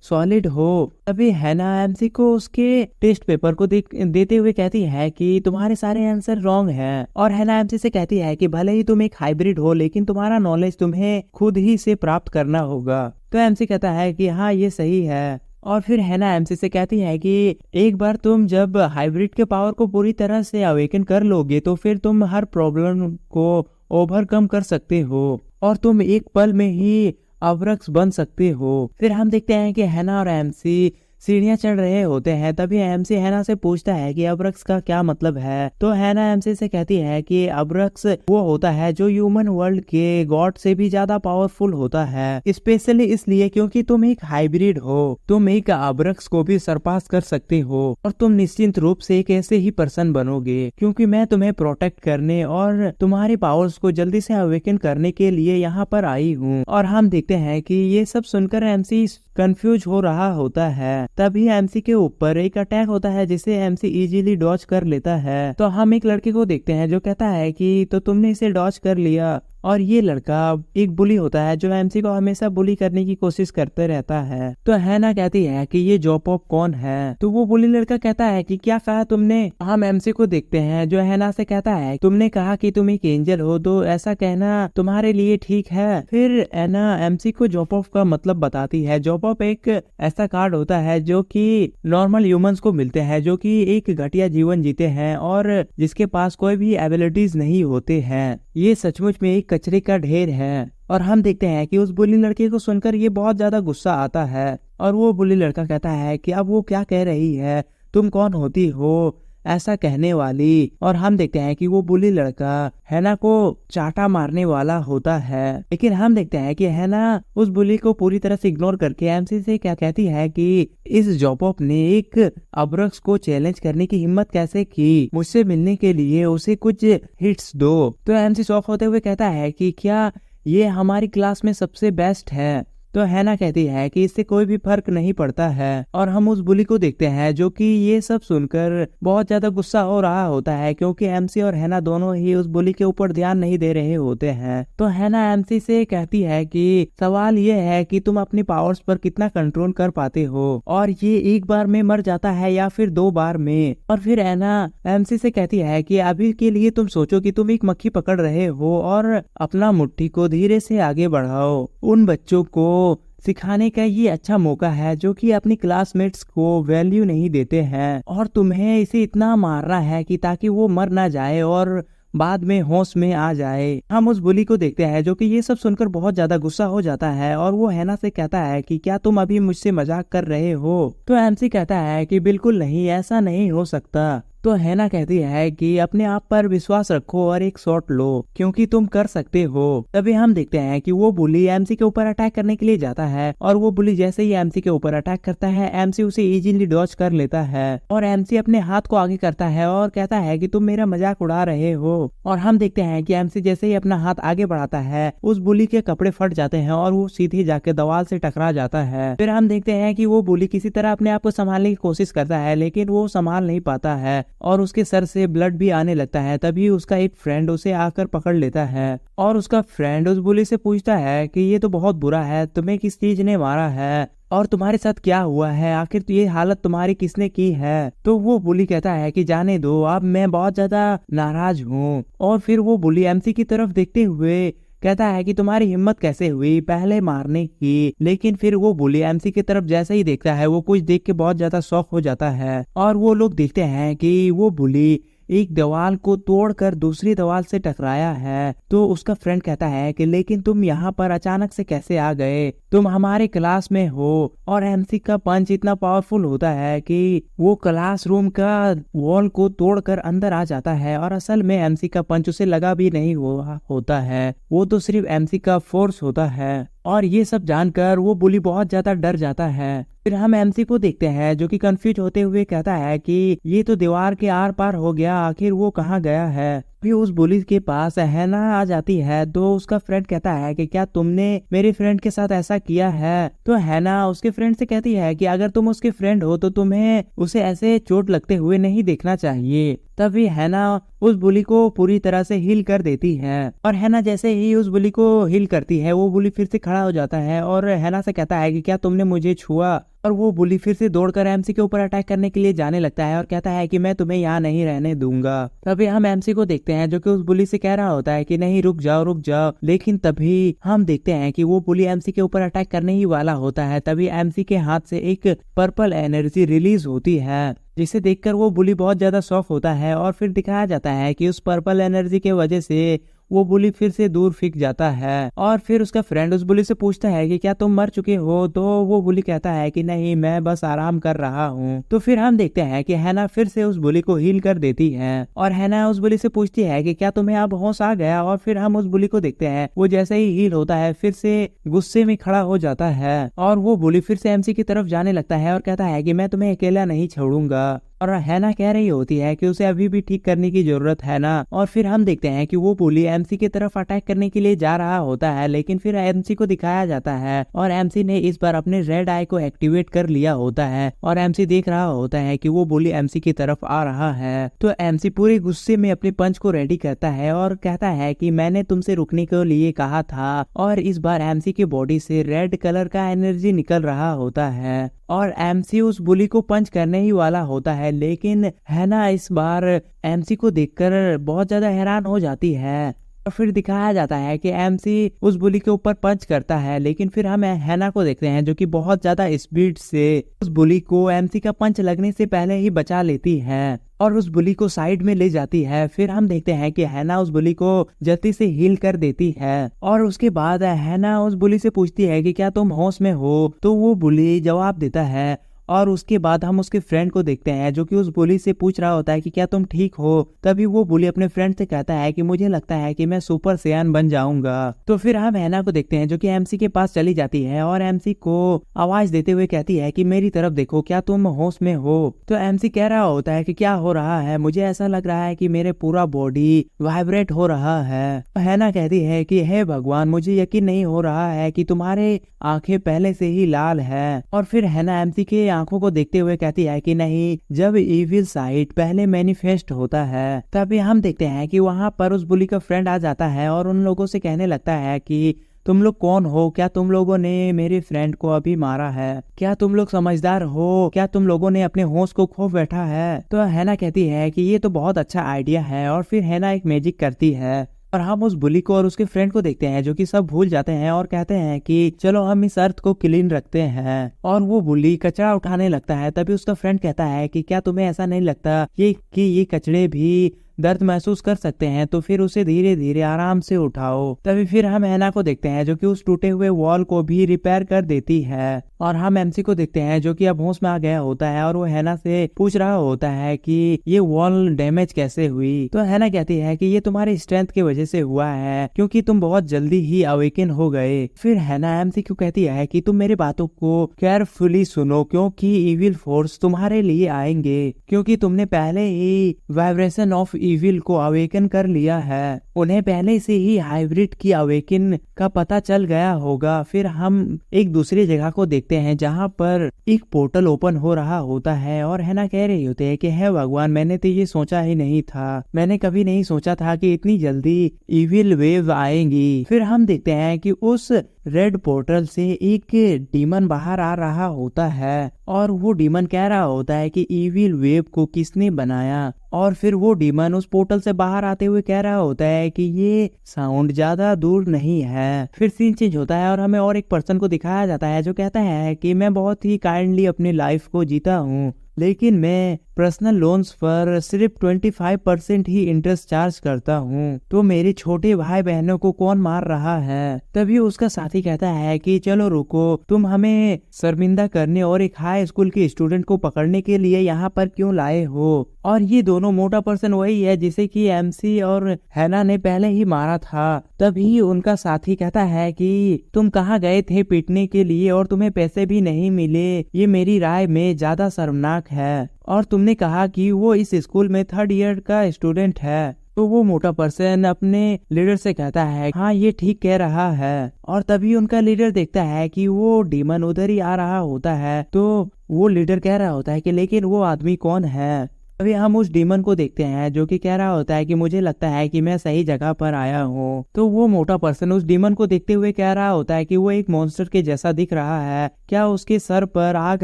सॉलिड हो। तभी हैना एमसी को उसके टेस्ट पेपर को देते हुए कहती है कि तुम्हारे सारे आंसर रॉन्ग हैं। और हैना एमसी से कहती है कि भले ही तुम एक हाइब्रिड हो, लेकिन तुम्हारा नॉलेज तुम्हें खुद ही से प्राप्त करना होगा। तो एमसी कहता है कि हाँ, ये सही है। और फिर हैना एमसी से कहती है कि एक बार तुम जब हाइब्रिड के पावर को पूरी तरह से अवेकन कर लोगे तो फिर तुम हर प्रॉब्लम को ओवरकम कर सकते हो और तुम एक पल में ही अवरक्स बन सकते हो। फिर हम देखते हैं कि हैना और एमसी सीढ़ियां चढ़ रहे होते हैं। तभी एमसी हैना से पूछता है कि अब्रक्स का क्या मतलब है। तो हैना एमसी से कहती है कि अब्रक्स वो होता है जो ह्यूमन वर्ल्ड के गॉड से भी ज्यादा पावरफुल होता है, स्पेशली इसलिए क्योंकि तुम एक हाइब्रिड हो। तुम एक अब्रक्स को भी सरपास कर सकते हो और तुम निश्चित रूप से एक ऐसे ही पर्सन बनोगे, क्योंकि मैं तुम्हें प्रोटेक्ट करने और तुम्हारी पावर्स को जल्दी से अवेकन करने के लिए यहाँ पर आई हूँ। और हम देखते हैं कि ये सब सुनकर एमसी कंफ्यूज हो रहा होता है। तभी एमसी के ऊपर एक अटैक होता है जिसे एमसी इजीली डॉज कर लेता है। तो हम एक लड़के को देखते हैं जो कहता है कि तो तुमने इसे डॉज कर लिया। और ये लड़का एक बुली होता है जो एमसी को हमेशा बुली करने की कोशिश करते रहता है। तो हैना कहती है कि ये जॉपॉप कौन है। तो वो बुली लड़का कहता है कि क्या कहा तुमने। हम एमसी को देखते हैं जो हैना से कहता है तुमने कहा कि तुम एक एंजल हो, तो ऐसा कहना तुम्हारे लिए ठीक है। फिर हैना एमसी को जॉपॉप का मतलब बताती है। जॉपॉप एक ऐसा कार्ड होता है जो कि नॉर्मल ह्यूमंस को मिलते हैं, जो कि एक घटिया जीवन जीते हैं और जिसके पास कोई भी एबिलिटीज नहीं होते हैं। ये सचमुच में एक कचरे का ढेर है। और हम देखते हैं कि उस बुली लड़के को सुनकर ये बहुत ज्यादा गुस्सा आता है और वो बुली लड़का कहता है कि अब वो क्या कह रही है, तुम कौन होती हो ऐसा कहने वाली। और हम देखते हैं कि वो बुली लड़का हैना को चाटा मारने वाला होता है, लेकिन हम देखते हैं कि हैना उस बुली को पूरी तरह से इग्नोर करके एमसी से क्या कहती है कि इस जॉपॉप ने एक अब्रक्स को चैलेंज करने की हिम्मत कैसे की, मुझसे मिलने के लिए उसे कुछ हिट्स दो। तो एमसी शॉक होते हुए कहता है कि क्या ये हमारी क्लास में सबसे बेस्ट है। तो हैना कहती है कि इससे कोई भी फर्क नहीं पड़ता है। और हम उस बुली को देखते हैं जो कि ये सब सुनकर बहुत ज्यादा गुस्सा हो रहा होता है, क्योंकि एमसी और हैना दोनों ही उस बुली के ऊपर ध्यान नहीं दे रहे होते हैं। तो हैना एमसी से कहती है कि सवाल ये है कि तुम अपनी पावर्स पर कितना कंट्रोल कर पाते हो और ये एक बार में मर जाता है या फिर 2 बार में। और फिर हैना एमसी से कहती है कि अभी के लिए तुम सोचो कि तुम एक मक्खी पकड़ रहे हो और अपना मुट्ठी को धीरे से आगे बढ़ाओ। उन बच्चों को सिखाने का ये अच्छा मौका है जो कि अपनी क्लासमेट्स को वैल्यू नहीं देते हैं और तुम्हें इसे इतना मारना है कि ताकि वो मर ना जाए और बाद में होश में आ जाए। हम उस बुली को देखते हैं जो कि ये सब सुनकर बहुत ज्यादा गुस्सा हो जाता है और वो हैना से कहता है कि क्या तुम अभी मुझसे मजाक कर रहे हो। तो एमसी कहता है कि बिल्कुल नहीं, ऐसा नहीं हो सकता। तो हैना कहती है कि अपने आप पर विश्वास रखो और एक शॉट लो क्योंकि तुम कर सकते हो। तभी हम देखते हैं कि वो बुली एमसी के ऊपर अटैक करने के लिए जाता है और वो बुली जैसे ही एमसी के ऊपर अटैक करता है एमसी उसे इजीली डॉज कर लेता है और एमसी अपने हाथ को आगे करता है और कहता है कि तुम मेरा मजाक उड़ा रहे हो। और हम देखते हैं कि एमसी जैसे ही अपना हाथ आगे बढ़ाता है उस बुली के कपड़े फट जाते हैं और वो सीधे जाके दीवार से टकरा जाता है। फिर हम देखते हैं कि वो बुली किसी तरह अपने आप को संभालने की कोशिश करता है, लेकिन वो संभाल नहीं पाता है और उसके सर से ब्लड भी आने लगता है। तभी उसका एक फ्रेंड उसे आकर पकड़ लेता है और उसका फ्रेंड उस बुली से पूछता है कि ये तो बहुत बुरा है, तुम्हें किस चीज ने मारा है और तुम्हारे साथ क्या हुआ है, आखिर तो ये हालत तुम्हारी किसने की है। तो वो बुली कहता है कि जाने दो, अब मैं बहुत ज्यादा नाराज हूँ। और फिर वो बुली एमसी की तरफ देखते हुए कहता है कि तुम्हारी हिम्मत कैसे हुई पहले मारने की। लेकिन फिर वो बुली एमसी की तरफ जैसे ही देखता है वो कुछ देख के बहुत ज्यादा शॉक हो जाता है और वो लोग देखते हैं कि वो बुली एक दीवार को तोड़कर दूसरी दीवार से टकराया है। तो उसका फ्रेंड कहता है कि लेकिन तुम यहाँ पर अचानक से कैसे आ गए, तुम हमारे क्लास में हो। और एमसी का पंच इतना पावरफुल होता है कि वो क्लासरूम का वॉल को तोड़कर अंदर आ जाता है और असल में एमसी का पंच उसे लगा भी नहीं होता है, वो तो सिर्फ एमसी का फोर्स होता है। और ये सब जानकर वो बुली बहुत ज्यादा डर जाता है। फिर हम एमसी को देखते हैं जो कि कंफ्यूज होते हुए कहता है कि ये तो दीवार के आर पार हो गया, आखिर वो कहाँ गया है। फिर उस बुली के पास हैना आ जाती है तो उसका फ्रेंड कहता है कि क्या तुमने मेरे फ्रेंड के साथ ऐसा किया है। तो हैना उसके फ्रेंड से कहती है कि अगर तुम उसके फ्रेंड हो तो तुम्हें उसे ऐसे चोट लगते हुए नहीं देखना चाहिए। तभी हैना उस बुली को पूरी तरह से हील कर देती है और हैना जैसे ही उस बुली को हील करती है वो बुली फिर से खड़ा हो जाता है और हैना से कहता है कि क्या तुमने मुझे छुआ। और वो बुली फिर से दौड़कर एमसी के ऊपर अटैक करने के लिए जाने लगता है और कहता है कि मैं तुम्हें यहाँ नहीं रहने दूंगा। तभी हम एमसी को देखते हैं जो कि उस बुली से कह रहा होता है कि नहीं रुक जाओ रुक जाओ। लेकिन तभी हम देखते हैं कि वो बुली एमसी के ऊपर अटैक करने ही वाला होता है। तभी एमसी के हाथ से एक पर्पल एनर्जी रिलीज होती है जिसे देखकर वो बुली बहुत ज्यादा शॉक होता है और फिर दिखाया जाता है कि उस पर्पल एनर्जी के वजह से वो बुली फिर से दूर फेंक जाता है। और फिर उसका फ्रेंड उस बुली से पूछता है कि क्या तुम मर चुके हो। तो वो बुली कहता है कि नहीं मैं बस आराम कर रहा हूँ। तो फिर हम देखते हैं कि हैना फिर से उस बुली को हील कर देती है और हैना उस बुली से पूछती है कि क्या तुम्हें अब होश आ गया। और फिर हम उस बुली को देखते हैं वो जैसे ही हील होता है फिर से गुस्से में खड़ा हो जाता है और वो बुली फिर से एमसी की तरफ जाने लगता है और कहता है कि मैं तुम्हें अकेला नहीं छोड़ूंगा। और हैना कह रही होती है कि उसे अभी भी ठीक करने की जरूरत है ना। और फिर हम देखते हैं कि वो बुली एमसी की तरफ अटैक करने के लिए जा रहा होता है लेकिन फिर एमसी को दिखाया जाता है और एमसी ने इस बार अपने रेड आई को एक्टिवेट कर लिया होता है और एमसी देख रहा होता है कि वो बुली एमसी की तरफ आ रहा है। तो एमसी पूरे गुस्से में अपने पंच को रेडी करता है और कहता है कि मैंने तुमसे रुकने के लिए कहा था। और इस बार एमसी की बॉडी से रेड कलर का एनर्जी निकल रहा होता है और एमसी उस बुली को पंच करने ही वाला होता है। लेकिन हैना इस बार एमसी को देखकर बहुत ज्यादा हैरान हो जाती है और फिर दिखाया जाता है कि एमसी उस बुली के ऊपर पंच करता है। लेकिन फिर हम हैना को देखते हैं जो कि बहुत ज्यादा स्पीड से उस बुली को एमसी का पंच लगने से पहले ही बचा लेती है और उस बुली को साइड में ले जाती है। फिर हम देखते हैं कि हैना उस बुली को जल्दी से हील कर देती है और उसके बाद हैना उस बुली से पूछती है कि क्या तुम होश में हो। तो वो बुली जवाब देता है और उसके बाद हम उसके फ्रेंड को देखते हैं जो कि उस बुली से पूछ रहा होता है कि क्या तुम ठीक हो। तभी वो बुली अपने फ्रेंड से कहता है कि मुझे लगता है कि मैं सुपर सैयन बन जाऊंगा। तो फिर हम हैना को देखते हैं जो कि एमसी के पास चली जाती है और एमसी को आवाज देते हुए कहती है कि मेरी तरफ देखो, क्या तुम होश में हो। तो एमसी कह रहा होता है कि क्या हो रहा है, मुझे ऐसा लग रहा है कि मेरे पूरा बॉडी वाइब्रेट हो रहा है। हैना कहती है कि हे भगवान, मुझे यकीन नहीं हो रहा है कि तुम्हारे आंखें पहले से ही लाल है। और फिर हैना एमसी के आंखों को देखते हुए कहती है कि नहीं, जब इविल साइड पहले मैनिफेस्ट होता है तभी हम देखते हैं कि वहां पर उस बुली का फ्रेंड आ जाता है और उन लोगों से कहने लगता है कि तुम लोग कौन हो, क्या तुम लोगों ने मेरे फ्रेंड को अभी मारा है, क्या तुम लोग समझदार हो, क्या तुम लोगों ने अपने होश को खो बैठा है। तो हैना कहती है कि ये तो बहुत अच्छा आइडिया है और फिर हैना एक मैजिक करती है और हम उस बुली को और उसके फ्रेंड को देखते हैं जो कि सब भूल जाते हैं और कहते हैं कि चलो हम इस अर्थ को क्लीन रखते हैं। और वो बुली कचरा उठाने लगता है। तभी उसका फ्रेंड कहता है कि क्या तुम्हें ऐसा नहीं लगता ये कचड़े भी दर्द महसूस कर सकते हैं, तो फिर उसे धीरे धीरे आराम से उठाओ। तभी फिर हम हैना को देखते हैं जो कि उस टूटे हुए वॉल को भी रिपेयर कर देती है और हम एमसी को देखते हैं जो कि अब होश में आ गया होता है और वो हैना से पूछ रहा होता है कि ये वॉल डैमेज कैसे हुई। तो हैना कहती है कि ये तुम्हारी स्ट्रेंथ की वजह से हुआ है क्योंकि तुम बहुत जल्दी ही अवेकन हो गए। फिर हैना एमसी को कहती है कि तुम मेरी बातों को केयरफुली सुनो क्योंकि इविल फोर्स तुम्हारे लिए आएंगे, क्योंकि तुमने पहले ही वाइब्रेशन ऑफ इविल को अवेकन कर लिया है। उन्हें पहले से ही हाइब्रिड की अवेकन का पता चल गया होगा। फिर हम एक दूसरी जगह को देखते देखते हैं जहाँ पर एक पोर्टल ओपन हो रहा होता है और हैना कह रही होती है कि हे भगवान, मैंने तो ये सोचा ही नहीं था, मैंने कभी नहीं सोचा था कि इतनी जल्दी इविल वेव आएंगी। फिर हम देखते हैं कि उस रेड पोर्टल से एक डीमन बाहर आ रहा होता है और वो डीमन कह रहा होता है कि इविल वेव को किसने बनाया। और फिर वो डीमन उस पोर्टल से बाहर आते हुए कह रहा होता है कि ये साउंड ज्यादा दूर नहीं है। फिर सीन चेंज होता है और हमें और एक पर्सन को दिखाया जाता है जो कहता है कि मैं बहुत ही काइंडली अपनी लाइफ को जीता हूँ, लेकिन मैं पर्सनल लोन्स पर सिर्फ 25% ही इंटरेस्ट चार्ज करता हूँ, तो मेरे छोटे भाई बहनों को कौन मार रहा है। तभी उसका साथी कहता है कि चलो रुको, तुम हमें शर्मिंदा करने और एक हाई स्कूल के स्टूडेंट को पकड़ने के लिए यहाँ पर क्यों लाए हो। और ये दोनों मोटा पर्सन वही है जिसे कि एमसी और हैना ने पहले ही मारा था। तभी उनका साथी कहता है कि तुम कहाँ गए थे पीटने के लिए और तुम्हें पैसे भी नहीं मिले, ये मेरी राय में ज्यादा शर्मनाक है। और तुमने कहा कि वो इस स्कूल में 3rd ईयर का स्टूडेंट है। तो वो मोटा पर्सन अपने लीडर से कहता है हाँ ये ठीक कह रहा है। और तभी उनका लीडर देखता है कि वो डीमन उधर ही आ रहा होता है। तो वो लीडर कह रहा होता है कि लेकिन वो आदमी कौन है। अभी हम उस डीमन को देखते हैं जो कि कह रहा होता है कि मुझे लगता है कि मैं सही जगह पर आया हूँ। तो वो मोटा पर्सन उस डीमन को देखते हुए कह रहा होता है कि वो एक मॉन्स्टर के जैसा दिख रहा है, क्या उसके सर पर आग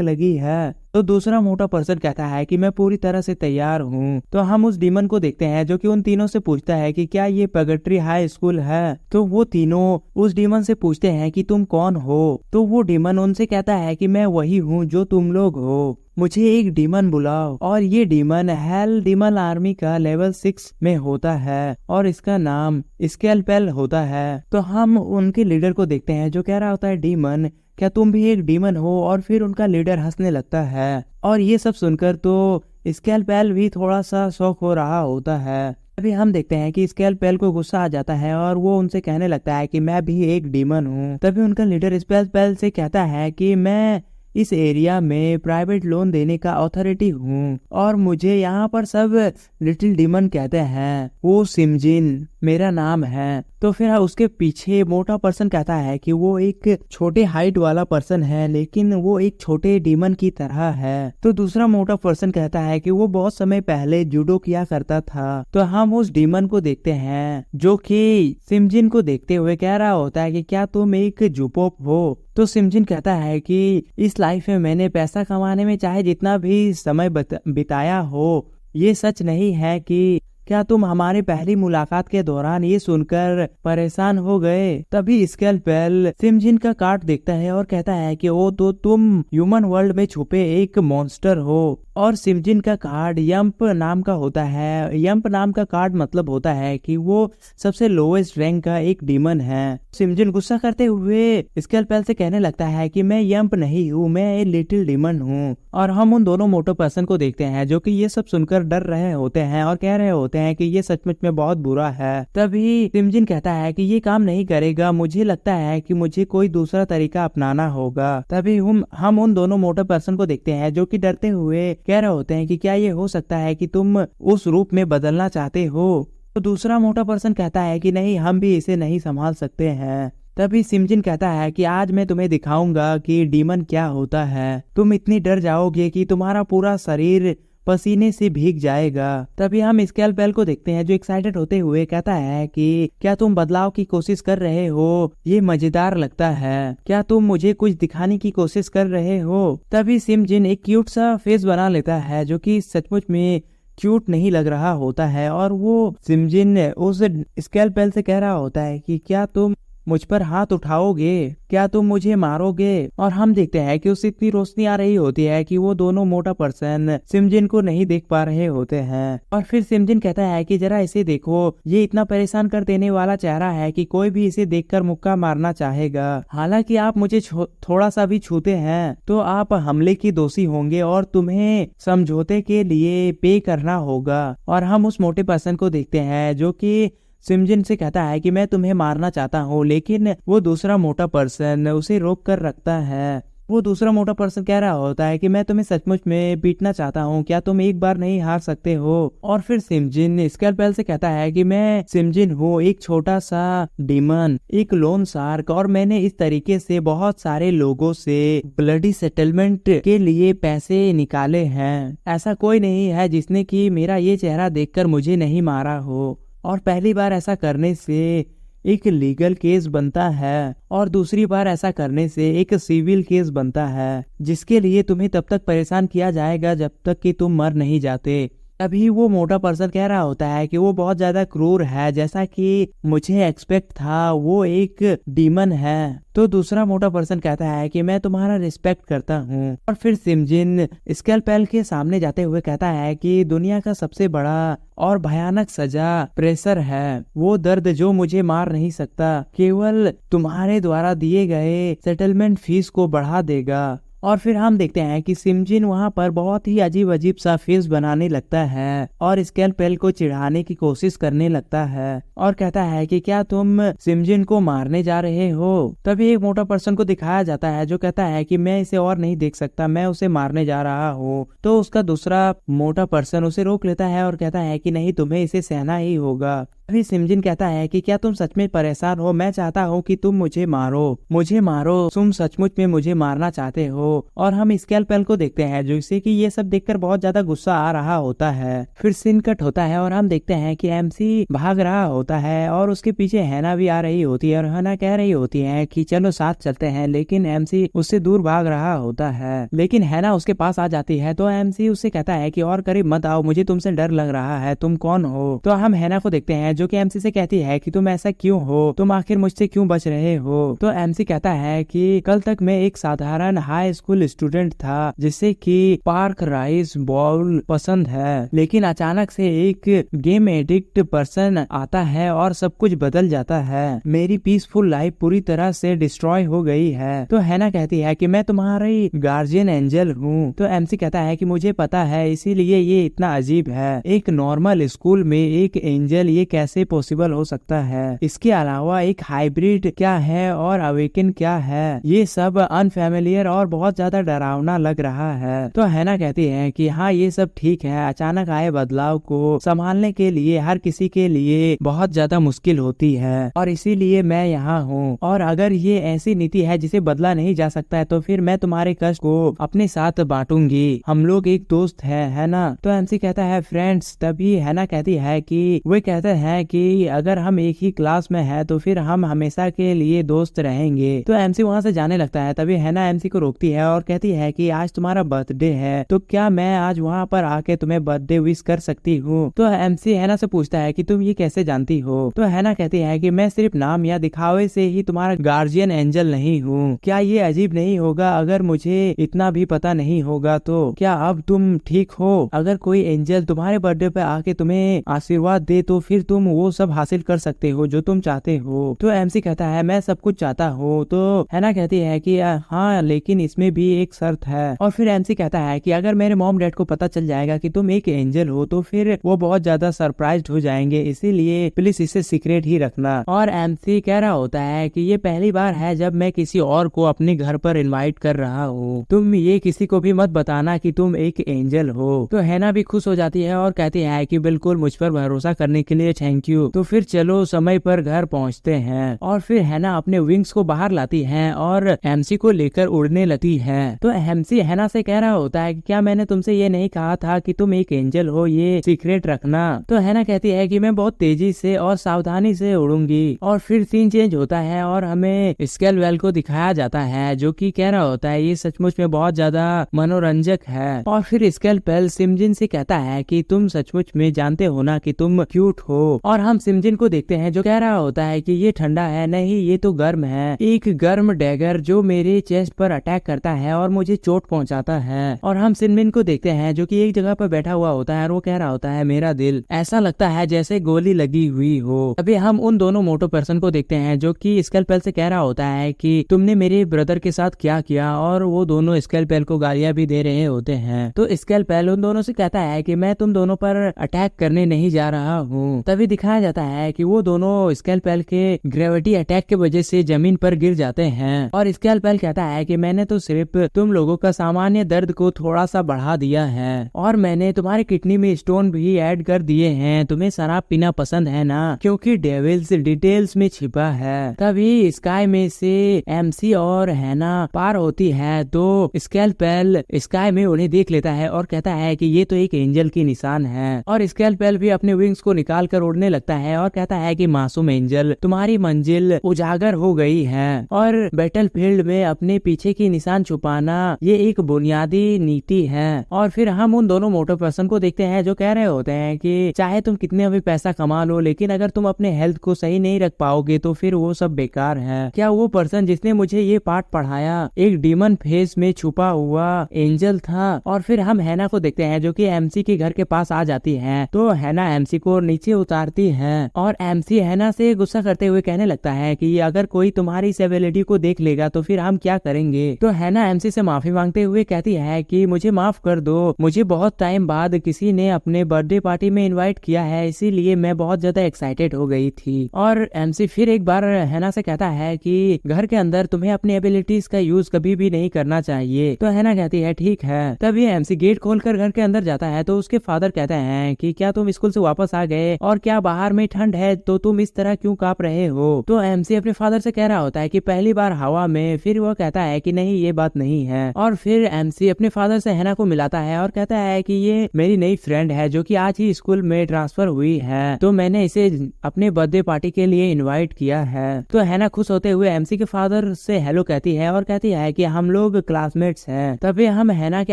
लगी है। तो दूसरा मोटा पर्सन कहता है कि मैं पूरी तरह से तैयार हूँ। तो हम उस डीमन को देखते हैं जो कि उन तीनों से पूछता है कि क्या ये पगट्री हाई स्कूल है। तो वो तीनों उस डीमन से पूछते हैं कि तुम कौन हो। तो वो डीमन उनसे कहता है कि मैं वही हूँ जो तुम लोग हो, मुझे एक डीमन बुलाओ। और ये डीमन हेल डीमन आर्मी का लेवल 6 में होता है और इसका नाम स्केलपेल होता है। तो हम उनके लीडर को देखते हैं जो कह रहा होता है डीमन, क्या तुम भी एक डीमन हो। और फिर उनका लीडर हंसने लगता है। और ये सब सुनकर तो स्केलपेल भी थोड़ा सा शॉक हो रहा होता है। अभी हम देखते हैं कि स्केलपेल को गुस्सा आ जाता है और वो उनसे कहने लगता है कि मैं भी एक डीमन हूँ। तभी उनका लीडर स्केलपेल से कहता है कि मैं इस एरिया में प्राइवेट लोन देने का अथॉरिटी हूँ और मुझे यहाँ पर सब लिटिल डीमन कहते हैं। वो सिमजिन मेरा नाम है। तो फिर उसके पीछे मोटा पर्सन कहता है कि वो एक छोटे हाइट वाला पर्सन है, लेकिन वो एक छोटे डीमन की तरह है। तो दूसरा मोटा पर्सन कहता है कि वो बहुत समय पहले जूडो किया करता था। तो हम उस डीमन को देखते हैं जो कि सिमजिन को देखते हुए कह रहा होता है कि क्या तुम एक जुपोप हो। तो सिमजिन कहता है कि इस लाइफ में मैंने पैसा कमाने में चाहे जितना भी समय बिताया हो, ये सच नहीं है कि क्या तुम हमारे पहली मुलाकात के दौरान ये सुनकर परेशान हो गए। तभी स्केलपेल सिमजिन का कार्ड देखता है और कहता है कि ओ तो तुम ह्यूमन वर्ल्ड में छुपे एक मॉन्स्टर हो। और सिमजिन का कार्ड यम्प नाम का होता है। यम्प नाम का कार्ड मतलब होता है कि वो सबसे लोएस्ट रैंक का एक डीमन है। सिमजिन गुस्सा करते हुए स्केलपेल से कहने लगता है कि मैं यम्प नहीं हूँ, मैं एक लिटिल डीमन हूँ। और हम उन दोनों मोटो पर्सन को देखते हैं जो कि ये सब सुनकर डर रहे होते हैं और कह रहे होते हैं कि ये सचमुच में बहुत बुरा है। तभी सिमजिन कहता है कि ये काम नहीं करेगा, मुझे लगता है कि मुझे कोई दूसरा तरीका अपनाना होगा। तभी हम उन दोनों मोटो पर्सन को देखते हैं जो कि डरते हुए कह रहे होते हैं कि क्या ये हो सकता है कि तुम उस रूप में बदलना चाहते हो। तो दूसरा मोटा पर्सन कहता है कि नहीं, हम भी इसे नहीं संभाल सकते हैं। तभी सिमजिन कहता है कि आज मैं तुम्हें दिखाऊंगा कि डीमन क्या होता है। तुम इतनी डर जाओगे कि तुम्हारा पूरा शरीर पसीने से भीग जाएगा। तभी हम स्केलपेल को देखते हैं जो एक्साइटेड होते हुए कहता है कि क्या तुम बदलाव की कोशिश कर रहे हो, ये मजेदार लगता है, क्या तुम मुझे कुछ दिखाने की कोशिश कर रहे हो। तभी सिमजिन एक क्यूट सा फेस बना लेता है जो कि सचमुच में क्यूट नहीं लग रहा होता है। और वो सिमजिन उस स्केलपेल से कह रहा होता है कि क्या तुम मुझ पर हाथ उठाओगे, क्या तुम मुझे मारोगे। और हम देखते हैं कि उससे इतनी रोशनी आ रही होती है कि वो दोनों मोटा पर्सन सिमजिन को नहीं देख पा रहे होते हैं। और फिर सिमजिन कहता है कि जरा इसे देखो, ये इतना परेशान कर देने वाला चेहरा है कि कोई भी इसे देखकर मुक्का मारना चाहेगा। हालांकि आप मुझे थोड़ा सा भी छूते हैं तो आप हमले की दोषी होंगे और तुम्हें समझौते के लिए पे करना होगा। और हम उस मोटे पर्सन को देखते हैं जो कि सिमजिन से कहता है कि मैं तुम्हें मारना चाहता हूँ, लेकिन वो दूसरा मोटा पर्सन उसे रोक कर रखता है। वो दूसरा मोटा पर्सन कह रहा होता है कि मैं तुम्हें सचमुच में पीटना चाहता हूँ, क्या तुम एक बार नहीं हार सकते हो। और फिर सिमजिन स्कैलपेल से कहता है कि मैं सिमजिन हूँ, एक छोटा सा डीमन, एक लोन शार्क, और मैंने इस तरीके से बहुत सारे लोगों से ब्लडी सेटलमेंट के लिए पैसे निकाले हैं। ऐसा कोई नहीं है जिसने कि मेरा ये चेहरा देखकर मुझे नहीं मारा हो, और पहली बार ऐसा करने से एक लीगल केस बनता है और दूसरी बार ऐसा करने से एक सिविल केस बनता है, जिसके लिए तुम्हें तब तक परेशान किया जाएगा जब तक कि तुम मर नहीं जाते। अभी वो मोटा पर्सन कह रहा होता है कि वो बहुत ज्यादा क्रूर है, जैसा कि मुझे एक्सपेक्ट था, वो एक डीमन है। तो दूसरा मोटा पर्सन कहता है कि मैं तुम्हारा रिस्पेक्ट करता हूँ। और फिर सिमजिन स्कैलपेल के सामने जाते हुए कहता है कि दुनिया का सबसे बड़ा और भयानक सजा प्रेशर है, वो दर्द जो मुझे मार नहीं सकता, केवल तुम्हारे द्वारा दिए गए सेटलमेंट फीस को बढ़ा देगा। और फिर हम देखते हैं कि सिमजिन वहाँ पर बहुत ही अजीब अजीब सा फेस बनाने लगता है और स्कैलपेल को चिढ़ाने की कोशिश करने लगता है और कहता है कि क्या तुम सिमजिन को मारने जा रहे हो। तभी एक मोटा पर्सन को दिखाया जाता है जो कहता है कि मैं इसे और नहीं देख सकता, मैं उसे मारने जा रहा हूँ। तो उसका दूसरा मोटा पर्सन उसे रोक लेता है और कहता है कि नहीं, तुम्हें इसे सहना ही होगा। अभी सिमजिन कहता है कि क्या तुम सच में परेशान हो, मैं चाहता हूँ कि तुम मुझे मारो, तुम सचमुच में मुझे मारना चाहते हो। और हम स्कैलपेल को देखते हैं जिससे कि ये सब देखकर बहुत ज्यादा गुस्सा आ रहा होता है। फिर सीन कट होता है और हम देखते हैं कि एमसी भाग रहा होता है और उसके पीछे हैना भी आ रही होती है और हैना कह रही होती है कि चलो साथ चलते हैं, लेकिन एमसी उससे दूर भाग रहा होता है। लेकिन हैना उसके पास आ जाती है तो एमसी उससे कहता है कि और करीब मत आओ, मुझे तुमसे डर लग रहा है, तुम कौन हो। तो हम हैना को देखते हैं जो कि एमसी से कहती है कि तुम ऐसा क्यों हो, तुम आखिर मुझसे क्यों बच रहे हो। तो एमसी कहता है कि कल तक मैं एक साधारण हाई स्कूल स्टूडेंट था जिसे कि पार्क राइस बॉल पसंद है, लेकिन अचानक से एक गेम एडिक्ट पर्सन आता है और सब कुछ बदल जाता है, मेरी पीसफुल लाइफ पूरी तरह से डिस्ट्रॉय हो गई है। तो हैना कहती है कि मैं तुम्हारी गार्जियन एंजल हूँ। तो एमसी कहता है कि मुझे पता है, इसीलिए ये इतना अजीब है, एक नॉर्मल स्कूल में एक एंजल, ये कैसे पॉसिबल हो सकता है। इसके अलावा एक हाइब्रिड क्या है और अवेकन क्या है, ये सब अनफैमिलियर और बहुत ज्यादा डरावना लग रहा है। तो हैना कहती है कि हाँ ये सब ठीक है, अचानक आए बदलाव को संभालने के लिए हर किसी के लिए बहुत ज्यादा मुश्किल होती है और इसीलिए मैं यहाँ हूँ, और अगर ये ऐसी नीति है जिसे बदला नहीं जा सकता है तो फिर मैं तुम्हारे कष्ट को अपने साथ बांटूंगी, हम लोग एक दोस्त है ना। तो एमसी कहता है फ्रेंड्स। तभी हैना कहती है कि वे कहते हैं कि अगर हम एक ही क्लास में हैं तो फिर हम हमेशा के लिए दोस्त रहेंगे। तो एमसी वहाँ से जाने लगता है। तभी हैना एमसी को रोकती है और कहती है कि आज तुम्हारा बर्थडे है, तो क्या मैं आज वहाँ पर आके तुम्हें बर्थडे विश कर सकती हूँ। तो एमसी हैना से पूछता है कि तुम ये कैसे जानती हो। तो हैना कहती है कि मैं सिर्फ नाम या दिखावे से ही तुम्हारा गार्जियन एंजल नहीं हूँ। क्या ये अजीब नहीं होगा अगर मुझे इतना भी पता नहीं होगा। तो क्या अब तुम ठीक हो, अगर कोई एंजल तुम्हारे बर्थडे पे आके तुम्हें आशीर्वाद दे तो फिर तुम वो सब हासिल कर सकते हो जो तुम चाहते हो। तो एमसी कहता है मैं सब कुछ चाहता हूँ। तो हैना कहती है कि हाँ लेकिन इसमें भी एक शर्त है। और फिर एमसी कहता है कि अगर मेरे मॉम डैड को पता चल जाएगा कि तुम एक एंजल हो तो फिर वो बहुत ज्यादा सरप्राइज्ड हो जाएंगे, इसीलिए प्लीज इसे सीक्रेट ही रखना। और एमसी कह रहा होता है कि ये पहली बार है जब मैं किसी और को अपने घर पर इनवाइट कर रहा हूँ, तुम ये किसी को भी मत बताना कि तुम एक एंजल हो। तो हैना भी खुश हो जाती है और कहती है कि बिल्कुल, मुझ पर भरोसा करने के लिए थैंक यू। तो फिर चलो समय पर घर पहुंचते हैं। और फिर हैना अपने विंग्स को बाहर लाती है और एमसी को लेकर उड़ने लगती है। तो एमसी हैना से कह रहा होता है कि क्या मैंने तुमसे ये नहीं कहा था कि तुम एक एंजल हो, ये सीक्रेट रखना। तो हैना कहती है कि मैं बहुत तेजी से और सावधानी से उड़ूंगी। और फिर सीन चेंज होता है और हमें स्केलवेल को दिखाया जाता है जो कि कह रहा होता है ये सचमुच में बहुत ज्यादा मनोरंजक है। और फिर स्केलपेल सिमजिन से कहता है कि तुम सचमुच में जानते हो ना कि तुम क्यूट हो। और हम सिमजिन को देखते हैं जो कह रहा होता है कि ये ठंडा है, नहीं ये तो गर्म है, एक गर्म डैगर जो मेरे चेस्ट पर अटैक करता है और मुझे चोट पहुंचाता है। और हम सिमजिन को देखते हैं जो कि एक जगह पर बैठा हुआ होता है और वो कह रहा होता है मेरा दिल ऐसा लगता है जैसे गोली लगी हुई हो। अभी हम उन दोनों मोटो पर्सन को देखते हैं जो कि स्केलपेल से कह रहा होता है कि तुमने मेरे ब्रदर के साथ क्या किया, और वो दोनों स्केलपेल को गालियां भी दे रहे होते हैं। तो स्केलपेल उन दोनों से कहता है कि मैं तुम दोनों पर अटैक करने नहीं जा रहा हूँ। तभी दिखाया जाता है कि वो दोनों स्केलपेल के ग्रेविटी अटैक के वजह से जमीन पर गिर जाते हैं। और स्केलपेल कहता है कि मैंने तो सिर्फ तुम लोगों का सामान्य दर्द को थोड़ा सा बढ़ा दिया है और मैंने तुम्हारे किडनी में स्टोन भी ऐड कर दिए हैं। तुम्हें शराब पीना पसंद है ना, क्योंकि डेविल्स डिटेल्स में छिपा है। तभी स्काई में से एमसी और हैना पार होती है तो स्कैलपेल स्काई में उन्हें देख लेता है और कहता है कि ये तो एक एंजल की निशान है। और स्कैलपेल भी अपने विंग्स को निकाल कर उड़ने लगता है और कहता है कि मासूम एंजल, तुम्हारी मंजिल उजागर हो गई है और बैटलफील्ड में अपने पीछे की निशान छुपाना ये एक बुनियादी नीति है। और फिर हम उन दोनों मोटो पर्सन को देखते हैं जो कह रहे होते हैं कि चाहे तुम कितने भी पैसा कमा लो, लेकिन अगर तुम अपने हेल्थ को सही नहीं रख पाओगे तो फिर वो सब बेकार है। क्या वो पर्सन जिसने मुझे ये पाठ पढ़ाया एक डीमन फेस में छुपा हुआ एंजल था? और फिर हम हैना को देखते हैं जो कि एमसी के घर के पास आ जाती है। तो हैना एमसी को नीचे उतारती है और एमसी हैना से गुस्सा करते हुए कहने लगता है कि अगर कोई तुम्हारी इस एबिलिटी को देख लेगा तो फिर हम क्या करेंगे। तो हैना एमसी से माफी मांगते हुए कहती है कि मुझे माफ कर दो, मुझे बहुत टाइम बाद किसी ने अपने बर्थडे पार्टी में इनवाइट किया है, इसीलिए मैं बहुत ज्यादा एक्साइटेड हो गई थी। और एमसी फिर एक बार हैना से कहता है कि घर के अंदर तुम्हें अपनी एबिलिटीज का यूज कभी भी नहीं करना चाहिए। तो हैना कहती है ठीक है। तभी एमसी गेट खोलकर घर के अंदर जाता है तो उसके फादर कहते हैं कि क्या तुम स्कूल से वापस आ गए और क्या बाहर में ठंड है तो तुम इस तरह क्यों कांप रहे हो। तो एमसी अपने फादर से कह रहा होता है कि पहली बार हवा में, फिर वो कहता है कि नहीं ये बात नहीं है। और फिर एमसी अपने फादर से हैना को मिलाता है और कहता है कि ये मेरी नई फ्रेंड है जो कि आज ही स्कूल में ट्रांसफर हुई है, तो मैंने इसे अपने बर्थडे पार्टी के लिए इनवाइट किया है। तो हैना खुश होते हुए एमसी के फादर से हेलो कहती है और कहती है कि हम लोग क्लासमेट्स हैं। तभी हम हैना के